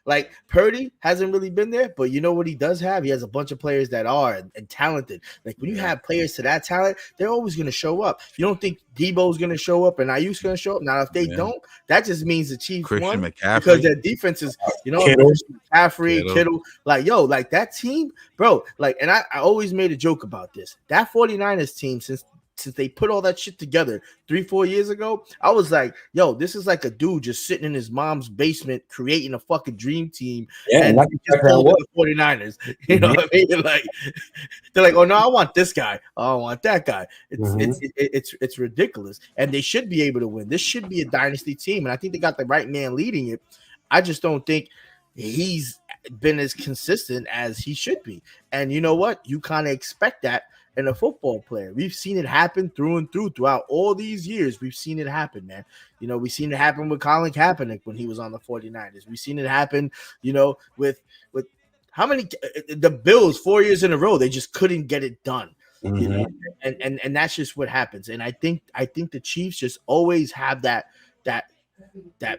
Like Purdy hasn't really been there, but you know what he does have? He has a bunch of players that are and talented. Like when you have players to that talent, they're always going to show up. You don't think Debo's going to show up and Ayuk's going to show up? Now, if they don't, that just means the Chiefs Christian won McCaffrey. because their defense is, Christian McCaffrey, Kittle. Like, yo, like that team, bro. Like, and I always made a joke about this. That 49ers team, since they put all that shit together 3-4 years ago, I was like, yo, this is like a dude just sitting in his mom's basement creating a fucking dream team. And just the 49ers. You know what I mean? Like, they're like, oh no, I want this guy. Oh, I want that guy. It's ridiculous. And they should be able to win. This should be a dynasty team. And I think they got the right man leading it. I just don't think he's been as consistent as he should be. And you know what? You kind of expect that in a football player. We've seen it happen through and through throughout all these years. We've seen it happen, man. You know, we've seen it happen with Colin Kaepernick when he was on the 49ers. We've seen it happen, you know, with how many the Bills 4 years in a row, they just couldn't get it done. You know, and that's just what happens. And I think the Chiefs just always have that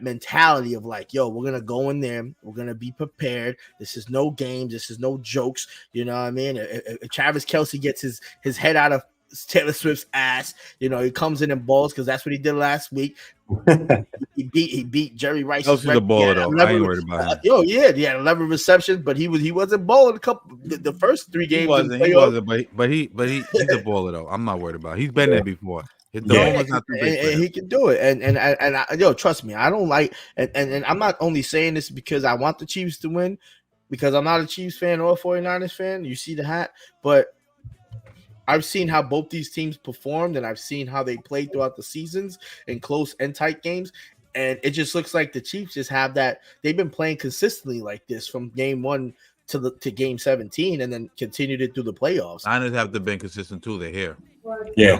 mentality of like, yo, we're gonna go in there, we're gonna be prepared. This is no games, this is no jokes. You know what I mean? If Travis Kelce gets his head out of Taylor Swift's ass, you know, he comes in and balls because that's what he did last week. he beat Jerry Rice. Kelce's a baller though. I ain't worried about him. Yo, yeah, he had 11 receptions, but he wasn't balling the first 3 games. He wasn't, but he's a baller though. I'm not worried about him. He's been there before. The moment's not too big and he can do it. And yo, trust me, I don't like and I'm not only saying this because I want the Chiefs to win, because I'm not a Chiefs fan or a 49ers fan. You see the hat, but I've seen how both these teams performed, and I've seen how they played throughout the seasons in close and tight games. And it just looks like the Chiefs just have that. They've been playing consistently like this from game 1 to game 17, and then continued it through the playoffs. Niners have to be consistent too. They're here. Yeah,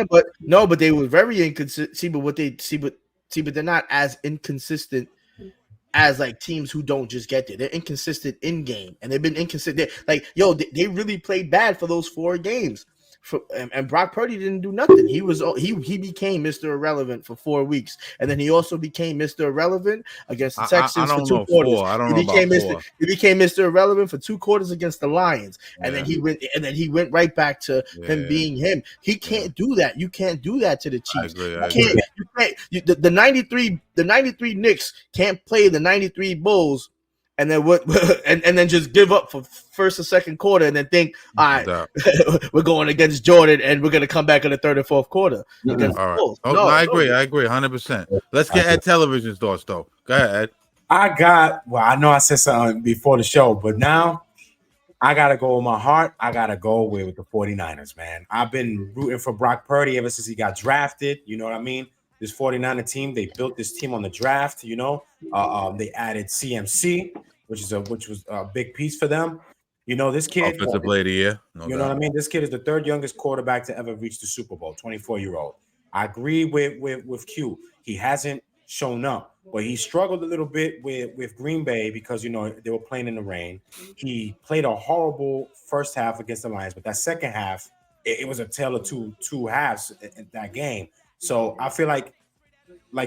but they were very inconsistent. But they're not as inconsistent as like teams who don't just get there. They're inconsistent in game, and they've been inconsistent. Like, yo, they really played bad for those 4 games. And Brock Purdy didn't do nothing. He became Mr. Irrelevant for 4 weeks, and then he also became Mr. Irrelevant against the Texans for 2 quarters. He became Mr. Irrelevant for 2 quarters against the Lions, and then he went right back to him being him. He can't do that. You can't do that to the Chiefs. I agree. The 93 Knicks can't play the 93 Bulls. And then and then just give up for first or second quarter, and then think, all right, we're going against Jordan, and we're going to come back in the third and fourth quarter. All right. I agree, 100%. Let's get Ed Television's thoughts, though. Go ahead, Ed. I know I said something before the show, but now I got to go with my heart. I got to go with the 49ers, man. I've been rooting for Brock Purdy ever since he got drafted. You know what I mean? This 49er team, they built this team on the draft, you know. They added CMC, which was a big piece for them. You know, this kid, offensive player of the year. You know what I mean? This kid is the 3rd youngest quarterback to ever reach the Super Bowl, 24-year-old. I agree with Q. He hasn't shown up, but he struggled a little bit with Green Bay because, you know, they were playing in the rain. He played a horrible first half against the Lions, but that second half, it was a tale of two halves in that game. So I feel like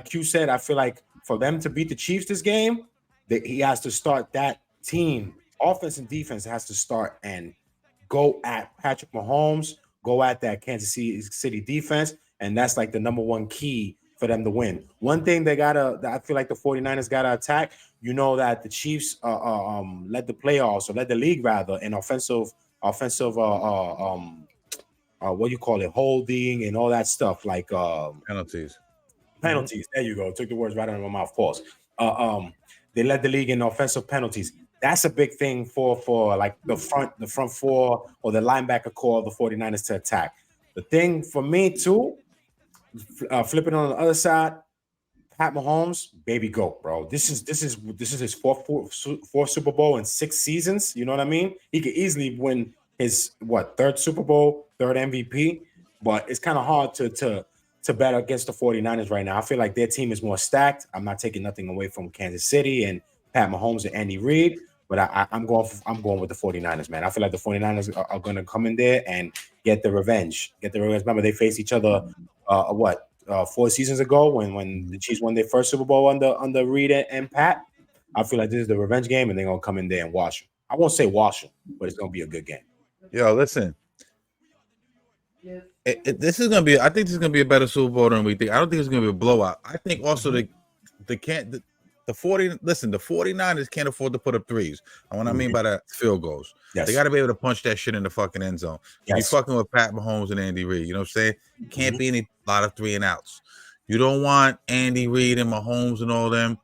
Q said, I feel like for them to beat the Chiefs this game, he has to start that team. Offense and defense has to start and go at Patrick Mahomes, go at that Kansas City defense, and that's like the number 1 key for them to win. One thing I feel like the 49ers gotta attack. You know that the Chiefs led the playoffs, or led the league rather, in offensive what do you call it, holding and all that stuff, like penalties. There you go. Took the words right out of my mouth. Pause. They led the league in offensive penalties. That's a big thing for like the front 4 or the linebacker core of the 49ers to attack. The thing for me too, flipping on the other side, Pat Mahomes, baby goat, bro. This is his fourth Super Bowl in 6 seasons. You know what I mean? He could easily win his 3rd Super Bowl, 3rd MVP, but it's kind of hard to bet against the 49ers right now. I feel like their team is more stacked. I'm not taking nothing away from Kansas City and Pat Mahomes and Andy Reid, but I'm going with the 49ers, man. I feel like the 49ers are going to come in there and get the revenge. Remember, they faced each other 4 seasons ago when the Chiefs won their first Super Bowl under Reed and Pat. I feel like this is the revenge game, and they're gonna come in there and wash them. I won't say wash them, but it's gonna be a good game. Yo, listen. This is gonna be. I think this is gonna be a better Super Bowl than we think. I don't think it's gonna be a blowout. I think also the 49ers can't afford to put up threes. And what I mean by that, field goals. Yes. They got to be able to punch that shit in the fucking end zone. You're fucking with Pat Mahomes and Andy Reid. You know what I'm saying? Can't be any lot of 3 and outs. You don't want Andy Reid and Mahomes and all them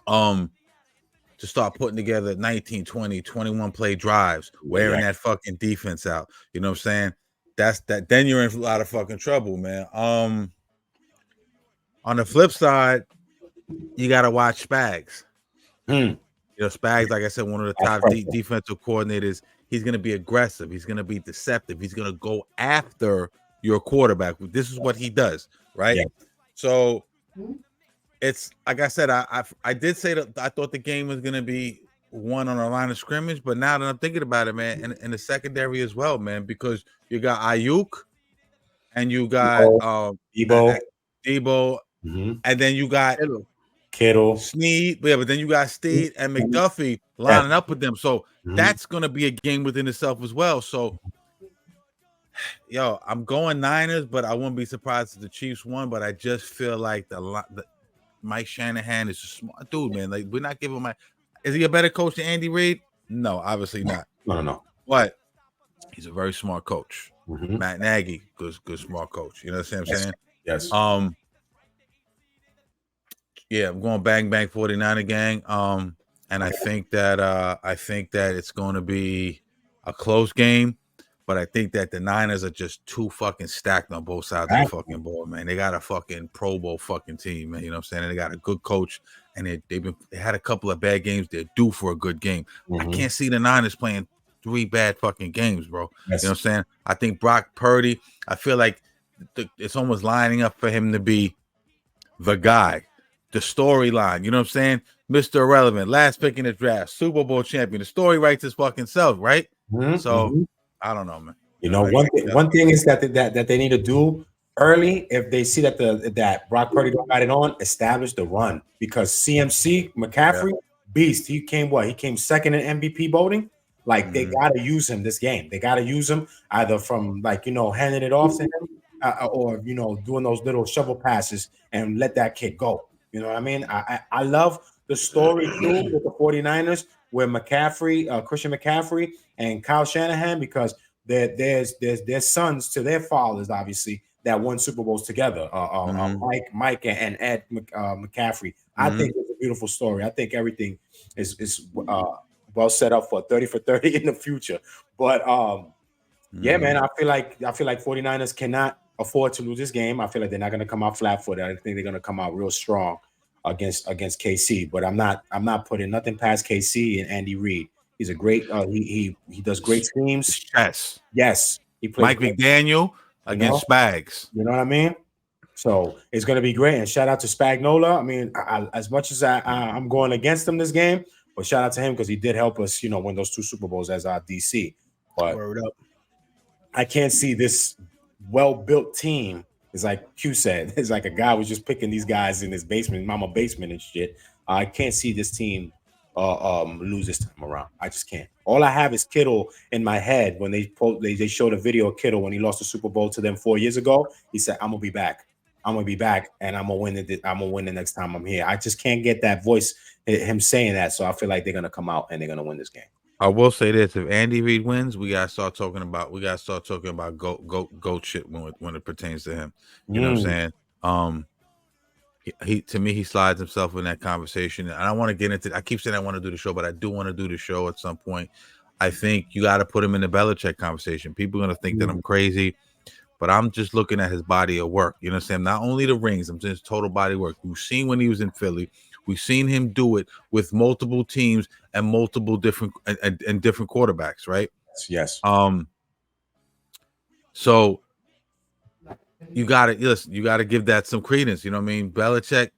to start putting together 19, 20, 21 play drives, wearing that fucking defense out. You know what I'm saying? That's that. Then you're in a lot of fucking trouble, man. On the flip side, you got to watch Spags. You know, Spags, like I said, one of the top defensive coordinators. He's going to be aggressive. He's going to be deceptive. He's going to go after your quarterback. This is what he does, right? Yeah. So it's like I said, I did say that I thought the game was going to be won on a line of scrimmage, but now that I'm thinking about it, man, and the secondary as well, man, because you got Ayuk and you got Debo, and then you got Kittle, Snead, but then you got Steed and McDuffie lining up with them. So that's going to be a game within itself as well. So, yo, I'm going Niners, but I wouldn't be surprised if the Chiefs won. But I just feel like the Mike Shanahan is a smart dude, man. Like, we're not giving is he a better coach than Andy Reid? No, obviously not. No. But he's a very smart coach. Matt Nagy, good smart coach. You know what I'm saying? Yes. Yeah, I'm going bang 49er gang. And I think that it's going to be a close game, but I think that the Niners are just too fucking stacked on both sides of the fucking ball, man. They got a fucking Pro Bowl fucking team, man. You know what I'm saying? And they got a good coach, and they had a couple of bad games. They're due for a good game. I can't see the Niners playing 3 bad fucking games, bro. Yes. You know what I'm saying? I think Brock Purdy, I feel like it's almost lining up for him to be the guy. The storyline, you know what I'm saying? Mr. Irrelevant, last pick in the draft, Super Bowl champion. The story writes its fucking self, right? So I don't know, man. You know, one thing is that they need to do early, if they see that Brock Purdy don't got it on, establish the run, because CMC McCaffrey beast. He came second in MVP voting. Like they gotta use him this game. They gotta use him either from handing it off to him or doing those little shovel passes and let that kid go. You know what I mean? I love the story too with the 49ers where Christian McCaffrey and Kyle Shanahan, because there's sons to their fathers, obviously, that won Super Bowls together. Mike and Ed McCaffrey. I think it's a beautiful story. I think everything is well set up for 30 for 30 in the future. But yeah, man, I feel like 49ers cannot afford to lose this game. I feel like they're not going to come out flat-footed. I think they're going to come out real strong against KC. But I'm not putting nothing past KC and Andy Reid. He's a great. He does great schemes. Yes. He plays Mike McDaniel against Spags. You know what I mean? So it's going to be great. And shout out to Spagnola. I mean, as much as I'm going against him this game, but shout out to him because he did help us, win those 2 Super Bowls as our DC. But word up. I can't see this well-built team. It's like Q said. It's like a guy was just picking these guys in his basement, mama basement and shit. I can't see this team lose this time around. I just can't. All I have is Kittle in my head when they showed a video of Kittle when he lost the Super Bowl to them 4 years ago. He said, "I'm gonna be back. I'm gonna be back, and I'm gonna win it. I'm gonna win the next time I'm here." I just can't get that voice, him saying that. So I feel like they're gonna come out and they're gonna win this game. I will say this: if Andy Reid wins, we gotta start talking about goat shit when it pertains to him. You know what I'm saying? He slides himself in that conversation, and I want to get into. I keep saying I want to do the show, but I do want to do the show at some point. I think you got to put him in the Belichick conversation. People are gonna think that I'm crazy, but I'm just looking at his body of work. You know what I'm saying? Not only the rings, I'm just total body work. We've seen when he was in Philly. We've seen him do it with multiple teams and multiple different and different quarterbacks, right? Yes. So you gotta give that some credence. You know what I mean? Belichick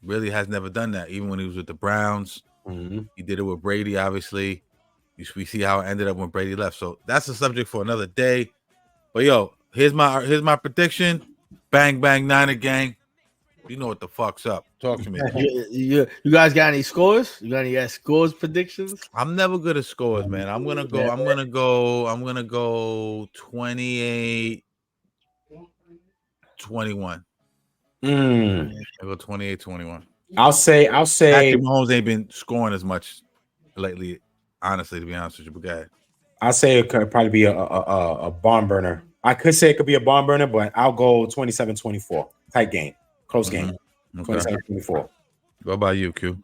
really has never done that. Even when he was with the Browns, he did it with Brady. Obviously, we see how it ended up when Brady left. So that's a subject for another day. But yo, here's my prediction. Bang bang Niner gang. You know what the fuck's up. Talk to me. You guys got any scores? You got any scores predictions? I'm never good at scores, man. I'm gonna go 28-21. I go 28-21. I'll say Patrick Mahomes ain't been scoring as much lately, honestly, to be honest with you. But go ahead. I'll say it could probably be a barn burner. I could say it could be a barn burner, but I'll go 27-24. Tight game. Close game. Okay. 27-24. What about you, Q?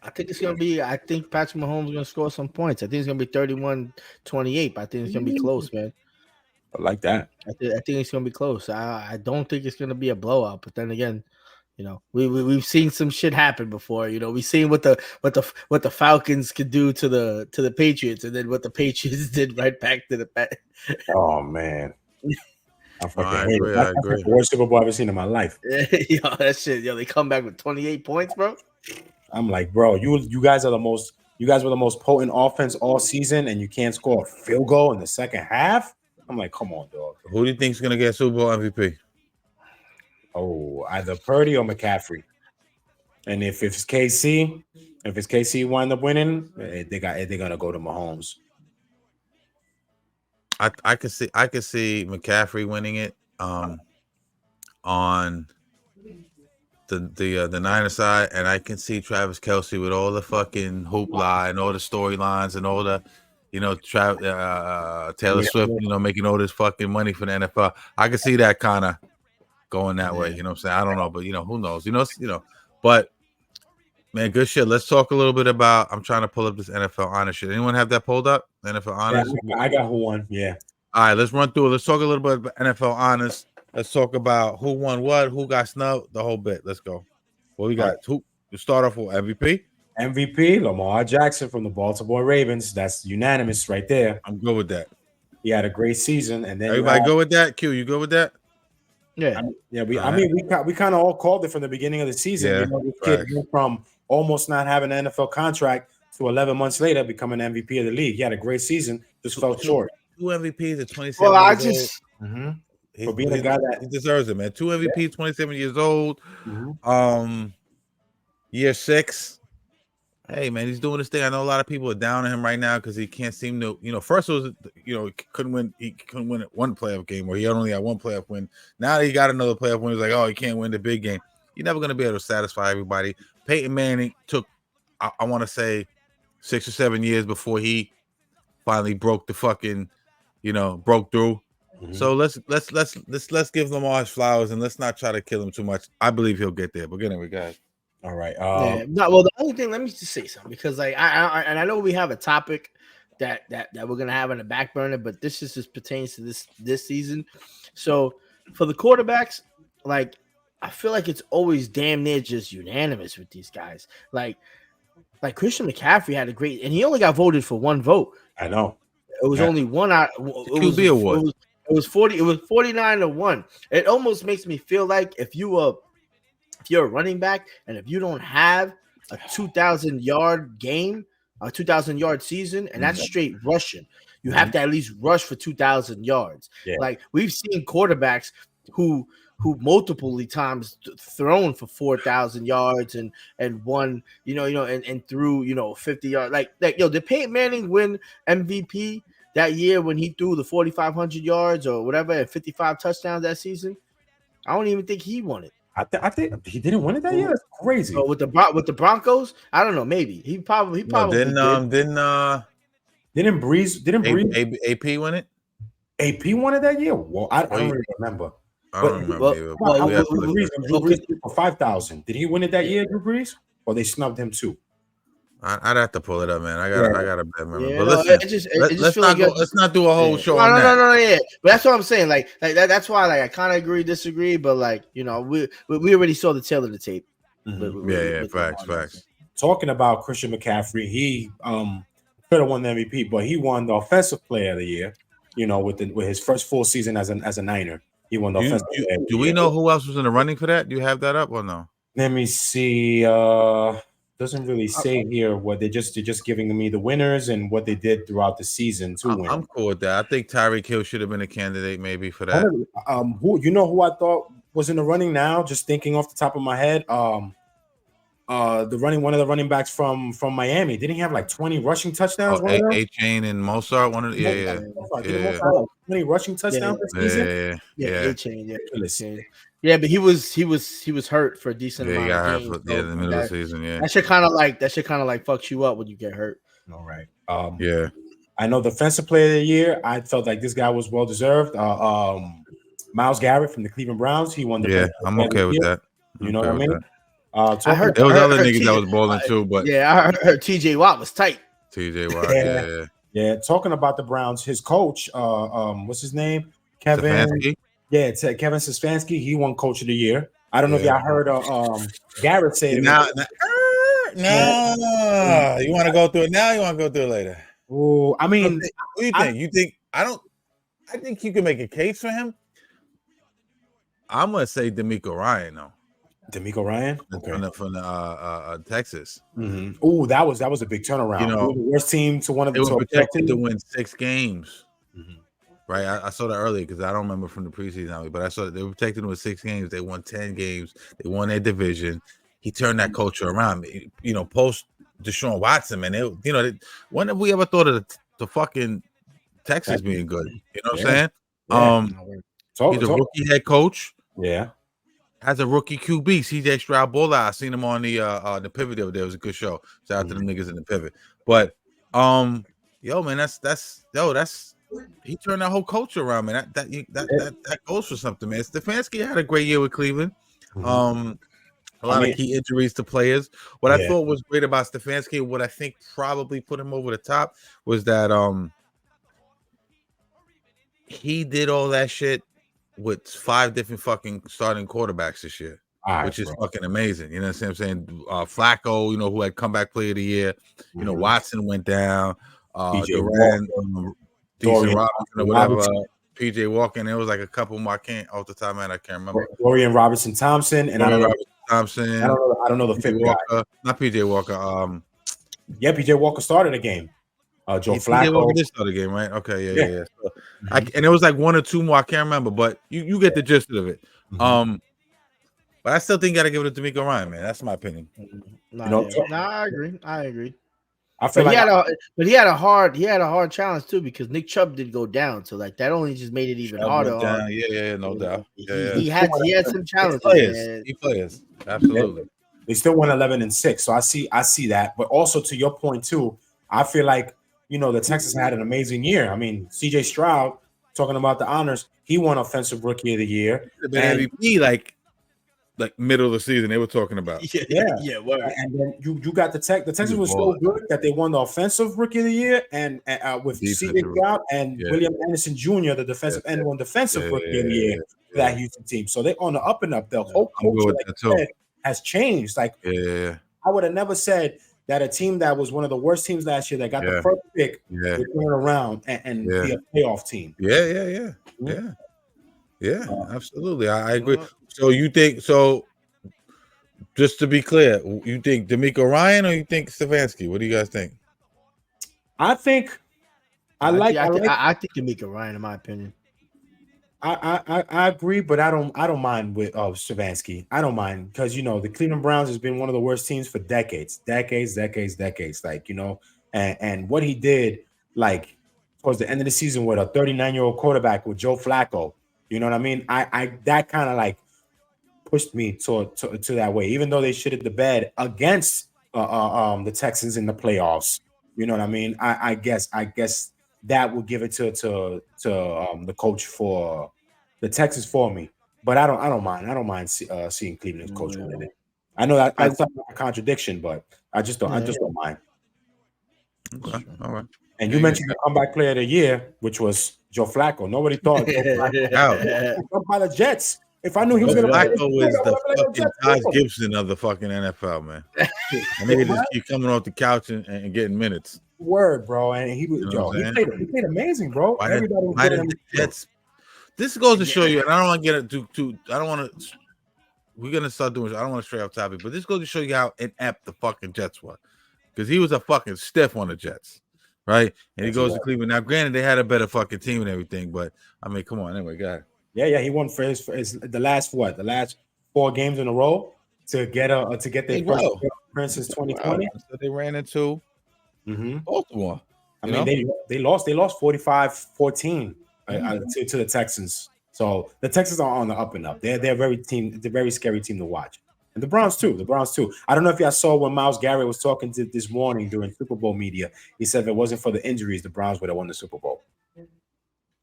I think it's gonna be. I think Patrick Mahomes is gonna score some points. I think it's gonna be 31-28. But I think it's gonna be close, man. I like that. I think it's gonna be close. I don't think it's gonna be a blowout. But then again, you know, we've seen some shit happen before. You know, we've seen what the Falcons could do to the Patriots, and then what the Patriots did right back to the back. Oh man. I agree. That's the worst Super Bowl I've ever seen in my life. Yo, that shit. Yo, they come back with 28 points, bro. I'm like, bro, you guys were the most potent offense all season, and you can't score a field goal in the second half. I'm like, come on, dog. Who do you think's gonna get Super Bowl MVP? Oh, either Purdy or McCaffrey. And if it's KC wind up winning, they're gonna go to Mahomes. I could see McCaffrey winning it on the Niner side, and I can see Travis Kelce with all the fucking hoopla and all the storylines and all the, you know, Taylor Swift, you know, making all this fucking money for the NFL. I can see that kind of going that way. You know what I'm saying? I don't know, but you know, who knows? You know, but man, good shit. Let's talk a little bit about. I'm trying to pull up this NFL honest shit. Anyone have that pulled up? NFL honest. Yeah, I got who won. Yeah. All right, let's run through it. Let's talk a little bit about NFL honest. Let's talk about who won what, who got snubbed, the whole bit. Let's go. What we got? Right. Who to start off with? MVP, Lamar Jackson from the Baltimore Ravens. That's unanimous right there. I'm good with that. He had a great season, and then everybody go with that. Q, you good with that? Yeah, we kind of all called it from the beginning of the season. Yeah, you know, this kid went from almost not having an NFL contract to 11 months later becoming MVP of the league. He had a great season, just fell short. 2 MVPs at 27 well, I years just old. For being a guy that he deserves it, man. 2 MVPs, 27 years old. Year 6. Hey, man, he's doing this thing. I know a lot of people are down on him right now because he can't seem to, you know, first it was, you know, he couldn't win one playoff game where he only had one playoff win. Now that he got another playoff win, he's like, oh, he can't win the big game. You're never going to be able to satisfy everybody. Peyton Manning took, I want to say, 6 or 7 years before he finally broke the fucking, you know, broke through. So let's give them all his flowers and let's not try to kill him too much. I believe he'll get there. But anyway, guys. All right. Well, the only thing, let me just say something, because like I know we have a topic that we're gonna have on the back burner, but this just pertains to this season. So for the quarterbacks, like I feel like it's always damn near just unanimous with these guys. Like Christian McCaffrey had a great, and he only got voted for one vote. I know. It was only one out. QB award. It was 40. It was 49-1. It almost makes me feel like if you're a running back and if you don't have a 2,000-yard game, a 2,000-yard season, and that's straight rushing, you have to at least rush for 2,000 yards. Yeah. Like we've seen quarterbacks who multiple times thrown for 4,000 yards and won, and threw 50 yards. Like did Peyton Manning win MVP that year when he threw the 4,500 yards or whatever and 55 touchdowns that season? I don't even think he won it. I think he didn't win it that year. That's crazy. So with the Broncos, I don't know. Maybe he probably didn't Breeze AP win it? AP won it that year. Well, I don't really remember. I don't remember. Drew Brees for 5,000. Did he win it that year, Drew Brees? Or they snubbed him too? I'd have to pull it up, man. I got a bad memory. Yeah, but listen, let's not do a whole show on that. No, yeah. But that's what I'm saying. Like that's why I kind of agree, disagree. But we already saw the tail of the tape. Facts. Talking about Christian McCaffrey, he could have won the MVP, but he won the Offensive Player of the Year. With his first full season as a Niner, he won the Offensive Player of the Year. Do we know who else was in the running for that? Do you have that up or no? Let me see. doesn't really say here what they're just giving me the winners and what they did throughout the season to win. I'm cool with that. I think Tyreek Hill should have been a candidate maybe for that. Who I thought was in the running now? Just thinking off the top of my head, one of the running backs from Miami. Didn't he have like 20 rushing touchdowns? A-Chain and Mozart. Yeah. 20 rushing touchdowns this season. A-Chain, yeah, but he was hurt for a decent amount of games. In the middle of the season. Yeah, that shit kind of like fucks you up when you get hurt. All right. Yeah. I know Defensive Player of the Year. I felt like this guy was well deserved. Miles Garrett from the Cleveland Browns. He won the. Yeah, I'm okay with that. You know what I mean? I heard there was other niggas that was balling too, but yeah, I heard T.J. Watt was tight. T.J. Watt, yeah. Talking about the Browns, his coach, what's his name? Kevin. Stefanski? Yeah, it's Kevin Stefanski. He won Coach of the Year. I don't know if y'all heard Garrett say it. No, you want to go through it now? Or you want to go through it later? Oh, I mean, what do you think? You think I think you can make a case for him. I'm gonna say D'Amico Ryan though. D'Amico Ryan, from the Texas. Mm-hmm. Oh, that was a big turnaround. You know, the worst team to one of the. They were projected to win 6 games. Mm-hmm. Right, I saw that earlier because I don't remember from the preseason, but I saw that they were protected with 6 games. They won 10 games. They won their division. He turned that culture around. You know, post Deshaun Watson, man. When have we ever thought of the fucking Texas being good? You know what I'm saying? He's a rookie head coach. Yeah, has a rookie QB, CJ Stroud Bullard. I seen him on the Pivot the other day. It was a good show. Shout out to the niggas in the Pivot. But yo, man, that's he turned that whole culture around, man. That goes for something, man. Stefanski had a great year with Cleveland. A lot of key injuries to players. What I thought was great about Stefanski, what I think probably put him over the top, was that he did all that shit with 5 different fucking starting quarterbacks this year, which is fucking amazing. You know what I'm saying? Flacco, you know, who had comeback player of the year. You know, Watson went down. Durant, Decent Robinson or whatever. PJ Walker, and there was like a couple more. I can't off the top of my head, I can't remember. Dorian Robertson Thompson, and I don't know the fifth guy. Not PJ Walker. Yeah, PJ Walker started a game. Joe Flacco. PJ Walker did start a game, right? Okay, yeah. So, and it was like 1 or 2 more. I can't remember, but you get the gist of it. But I still think you got to give it to D'Amico Ryan, man. That's my opinion. I agree. I feel he had a hard challenge too, because Nick Chubb did go down, so like that only just made it even harder. No doubt. He had some challenges. He plays absolutely. They still won 11-6, so I see that. But also to your point too, I feel like the Texans had an amazing year. I mean, CJ Stroud, talking about the honors, he won Offensive Rookie of the Year. MVP like middle of the season they were talking about. Word. And then you got the Texans was so good that they won the Offensive Rookie of the Year, and with CJ Stroud and William Anderson Jr., the defensive end, won Defensive Rookie of the Year for that Houston team. So they're on the up and up. The whole culture has changed. Like I would have never said that a team that was one of the worst teams last year that got the first pick would turn around and be a playoff team. Yeah, absolutely. I agree. So you think just to be clear, you think D'Amico Ryan or you think Stefanski? What do you guys think? I think I think D'Amico Ryan, in my opinion. I agree, but I don't mind with Stefanski. I don't mind because the Cleveland Browns has been one of the worst teams for decades. Like and what he did like towards the end of the season with a 39-year-old quarterback with Joe Flacco. You know what I mean? I that kind of like pushed me to that way, even though they shitted the bed against the Texans in the playoffs. You know what I mean? I guess that would give it to the coach for the Texans for me. But I don't mind seeing Cleveland's coach win it. I know that's not a contradiction, but I just don't mind. Okay. All right. And you mentioned the comeback player of the year, which was Joe Flacco. Nobody thought Joe Flacco by the Jets. If I knew he was going to play, Flacco is the fucking Taj Gibson of the fucking NFL, man. And they just keep coming off the couch and getting minutes. Word, bro. And he played amazing, bro. Everybody was Jets. This goes to show you, and I don't want to get it too. I don't want to we're gonna start doing. I don't want to stray off topic, but this goes to show you how inept the fucking Jets were, because he was a fucking stiff on the Jets, right? And he goes to Cleveland. Now, granted, they had a better fucking team and everything, but I mean, come on, anyway, go ahead. Yeah, he won for his the last 4 games in a row to get their first appearance since 2020. So they ran into Baltimore. I mean, they lost 45-14 to the Texans. So the Texans are on the up and up. They're a very scary team to watch. And the Browns too. I don't know if y'all saw when Myles Garrett was talking to this morning during Super Bowl media. He said if it wasn't for the injuries, the Browns would have won the Super Bowl.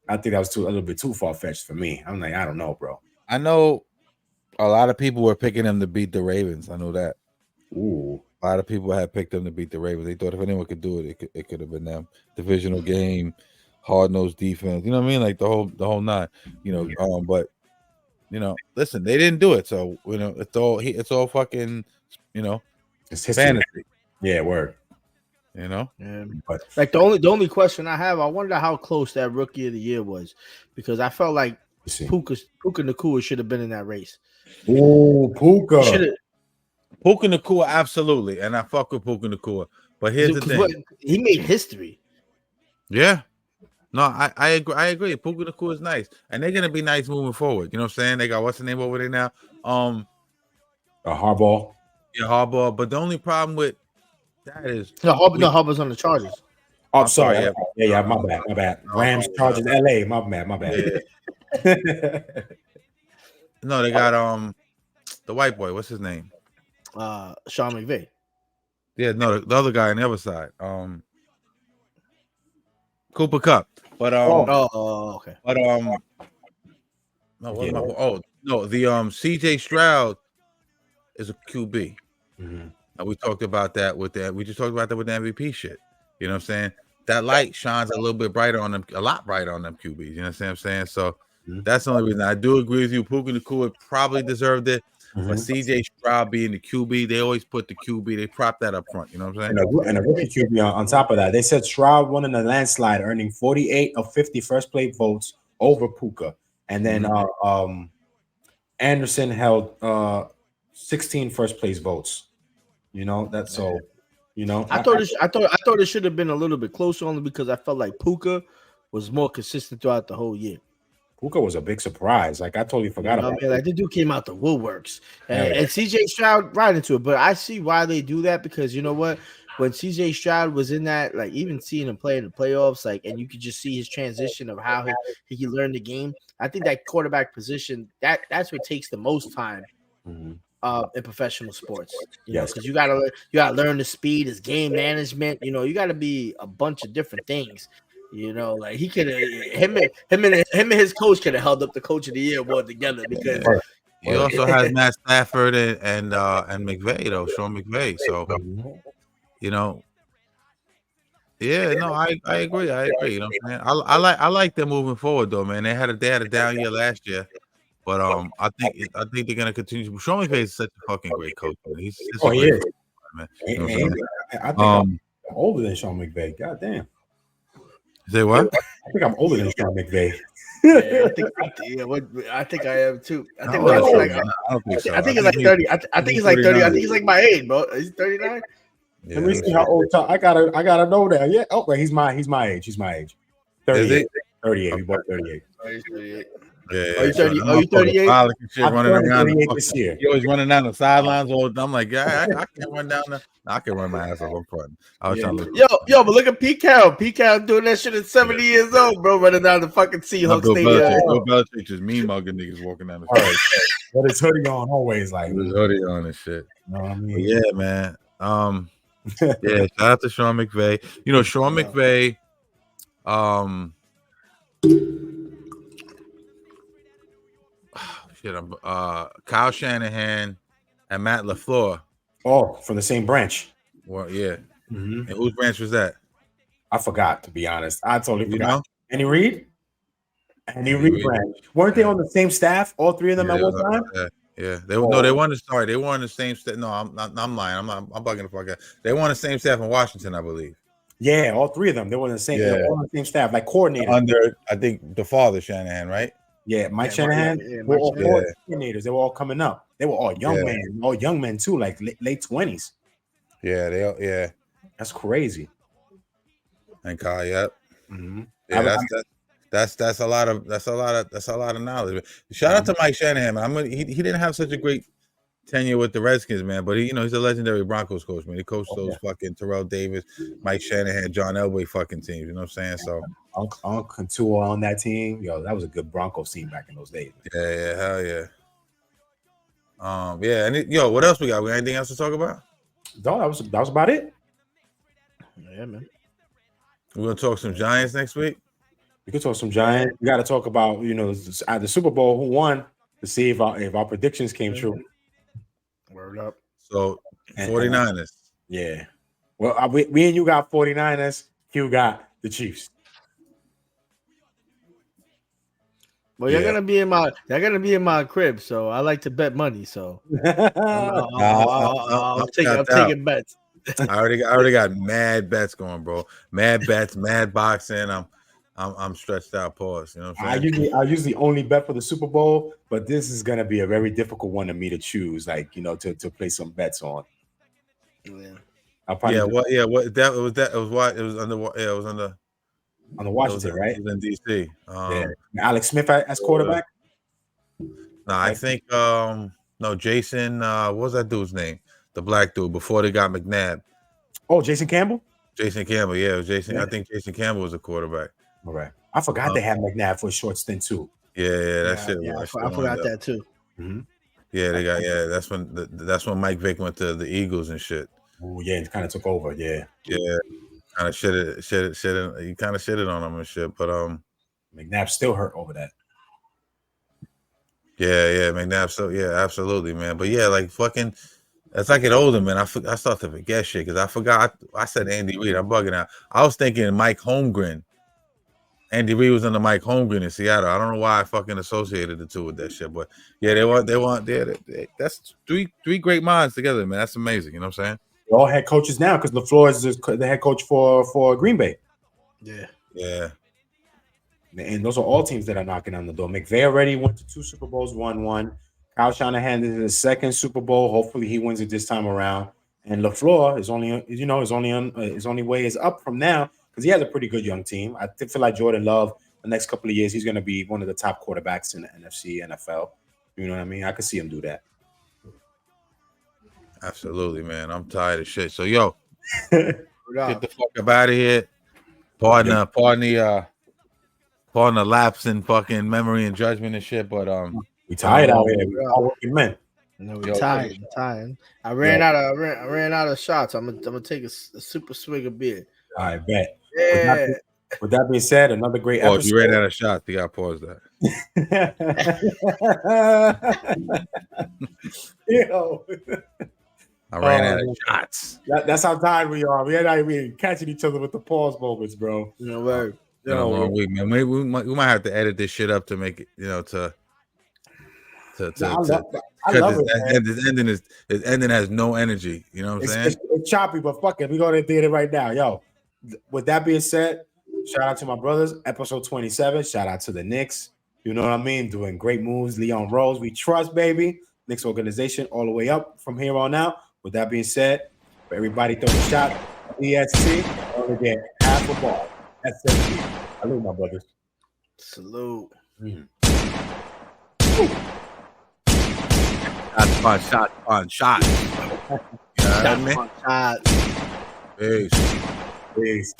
I think that was a little bit too far-fetched for me. I'm like, I don't know, bro. I know a lot of people were picking them to beat the Ravens. I know that. Ooh. A lot of people had picked them to beat the Ravens. They thought if anyone could do it, it could have been them. Divisional game, hard-nosed defense. You know what I mean? Like the whole nine. But listen, they didn't do it. So it's all fucking. It's history. Fantasy. Yeah, word. Yeah. But like the only question I have, I wonder how close that Rookie of the Year was, because I felt like Puka Nacua should have been in that race. Oh, Puka. Puka Nacua, absolutely, and I fuck with Puka Nacua. But here's the thing: he made history. Yeah, no, I agree. Puka Nacua is nice, and they're gonna be nice moving forward. You know what I'm saying? They got what's the name over there now? Harbaugh. Yeah, Harbaugh. But the only problem with that is Harbaugh's on the Chargers. Oh, I'm sorry. Yeah, my bad. Rams, Chargers, LA. My bad. Yeah. No, they got the white boy. What's his name? Sean McVay. Yeah, no, the other guy on the other side. Cooper Kupp. But okay. But the CJ Stroud is a QB. Mm-hmm. And we talked about that with that. We just talked about that with the MVP shit. You know what I'm saying? That light shines a little bit brighter on them, a lot brighter on them QBs. You know what I'm saying? So that's the only reason. I do agree with you. Puka Nacua probably deserved it. But CJ Stroud being the QB, they always put the QB, they prop that up front. You know what I'm saying? And a rookie QB on top of that. They said Stroud won in a landslide, earning 48 of 50 first place votes over Puka. And then Anderson held 16 first place votes. That's so. I thought it should have been a little bit closer, only because I felt like Puka was more consistent throughout the whole year. Puka was a big surprise. Like I totally forgot about it. Like the dude came out the woodworks, and CJ Stroud right into it. But I see why they do that, because you know what? When CJ Stroud was in that, like even seeing him play in the playoffs, like, and you could just see his transition of how he learned the game. I think that quarterback position that's what takes the most time. In professional sports, because you gotta learn the speed, his game management. You gotta be a bunch of different things. Like he could him and his coach could have held up the Coach of the Year award together, because he also has Matt Stafford and McVay though, Sean McVay. So I agree. You know what I'm saying? I like them moving forward though, man. They had a down year last year. But I think they're gonna continue. Sean McVay is such a fucking great coach. Man. He is. Man. I think I'm older than Sean McVay. God damn. Say what? I think I'm older than Sean McVay. I think I am too. I think I don't think so. I think it's like 30. I think it's like 30. I think he's like my age, bro. Is he 39? Let me see how old. I gotta know that. Yeah. Oh, wait, he's my age. 38. 38. We both 38. Yeah, are you 30? Are you 38? I'm running around this year. He always running down the sidelines. I'm like, I can't run down there. I can run my ass off in front. I was trying to but look at Pete Carroll. Pete Carroll doing that shit at 70 years old, bro, running down the fucking Seahawks stadium. Bill Belichick just mean mugging niggas walking down the street. But his hoodie on always, like his hoodie on and shit. You know what I mean? But yeah, man. Shout out to Sean McVay. Sean McVay. Kyle Shanahan and Matt LaFleur. Oh, from the same branch. Well, yeah. And whose branch was that? I forgot, to be honest. I totally forgot. Andy Reid? Andy Reid branch. Weren't they on the same staff? All three of them at one time? Yeah. They weren't the same staff. No, I'm lying. I'm bugging the fuck out. They were on the same staff in Washington, I believe. Yeah, all three of them. They were on the same. They were on the same staff, like coordinators. Under, I think, the father Shanahan, right? Yeah, Mike Shanahan. We're all coordinators. They were all coming up. They were all young men too, like late 20s. Yeah, That's crazy. and Kyle, yep. Mm-hmm. Yeah, that's a lot of knowledge. Shout out to Mike Shanahan. He didn't have such a great tenure with the Redskins, man, but he's a legendary Broncos coach, man. He coached those fucking Terrell Davis, Mike Shanahan, John Elway fucking teams. You know what I'm saying? So Uncle Contour on that team, yo, that was a good Broncos team back in those days. Yeah, hell yeah. And what else we got? We got anything else to talk about? No, that was about it. Yeah, man. We're gonna talk some Giants next week. We could talk some Giants. We got to talk about the Super Bowl, who won, to see if our predictions came true. Word up. So 49ers. Yeah. Well, we and you got 49ers. Q got the Chiefs. Well, you're gonna be in my crib, so I like to bet money. So I'm taking bets. I already got mad bets going, bro. Mad bets, mad boxing. I'm stretched out. Pause. You know what I'm saying? I usually only bet for the Super Bowl, but this is gonna be a very difficult one to me to choose. Like to play some bets on. Yeah. I'll probably It was on the Washington, right? It was in DC. Alec Smith as quarterback. No, I think Jason. What was that dude's name? The black dude before they got McNabb. Oh, Jason Campbell. Jason Campbell, yeah, it was Jason. Yeah. I think Jason Campbell was a quarterback. All right, I forgot they had McNabb for a short stint too. That's it. Yeah, I forgot that too. Mm-hmm. Yeah, they got That's when Mike Vick went to the Eagles and shit. Oh yeah, it kind of took over. Yeah, kind of shitted. You kind of shitted on him and shit, but McNabb still hurt over that. Yeah, McNabb. So absolutely, man. But yeah, like fucking. As I get older, man, I start to forget shit because I forgot. I said Andy Reid. I'm bugging out. I was thinking Mike Holmgren. Andy Reid was under Mike Holmgren in Seattle. I don't know why I fucking associated the two with that shit, but yeah, that's three great minds together, man. That's amazing. You know what I'm saying? They're all head coaches now because LaFleur is the head coach for Green Bay. Yeah. And those are all teams that are knocking on the door. McVay already went to 2 Super Bowls, won one. Kyle Shanahan is his second Super Bowl. Hopefully, he wins it this time around. And LaFleur is his only way is up from now because he has a pretty good young team. I feel like Jordan Love, the next couple of years, he's going to be one of the top quarterbacks in the NFC, NFL. You know what I mean? I could see him do that. Absolutely, man. I'm tired of shit. So, yo, get the fuck up out of here. Pardon the lapse in fucking memory and judgment and shit, but we tired out here. We're all working men. No, we're tired. I ran out of shots. I'm gonna take a super swig of beer. I bet. Yeah. With that being said, another great episode. You ran out of shots. You gotta pause that. Yo. I ran out of shots. That's how tired we are. We're not even catching each other with the pause moments, bro. No way. Been a long week, man. We might have to edit this shit up to make it, I love it. His ending has no energy. You know what I'm saying? It's choppy, but fuck it. We're going to do it right now. Yo, with that being said, shout out to my brothers. Episode 27. Shout out to the Knicks. You know what I mean? Doing great moves. Leon Rose, we trust, baby. Knicks organization all the way up from here on out. With that being said, for everybody throwing a shot, EST, only get half a ball. That's it. Salute, my brothers. Salute. Shot on shot. Shot. Peace.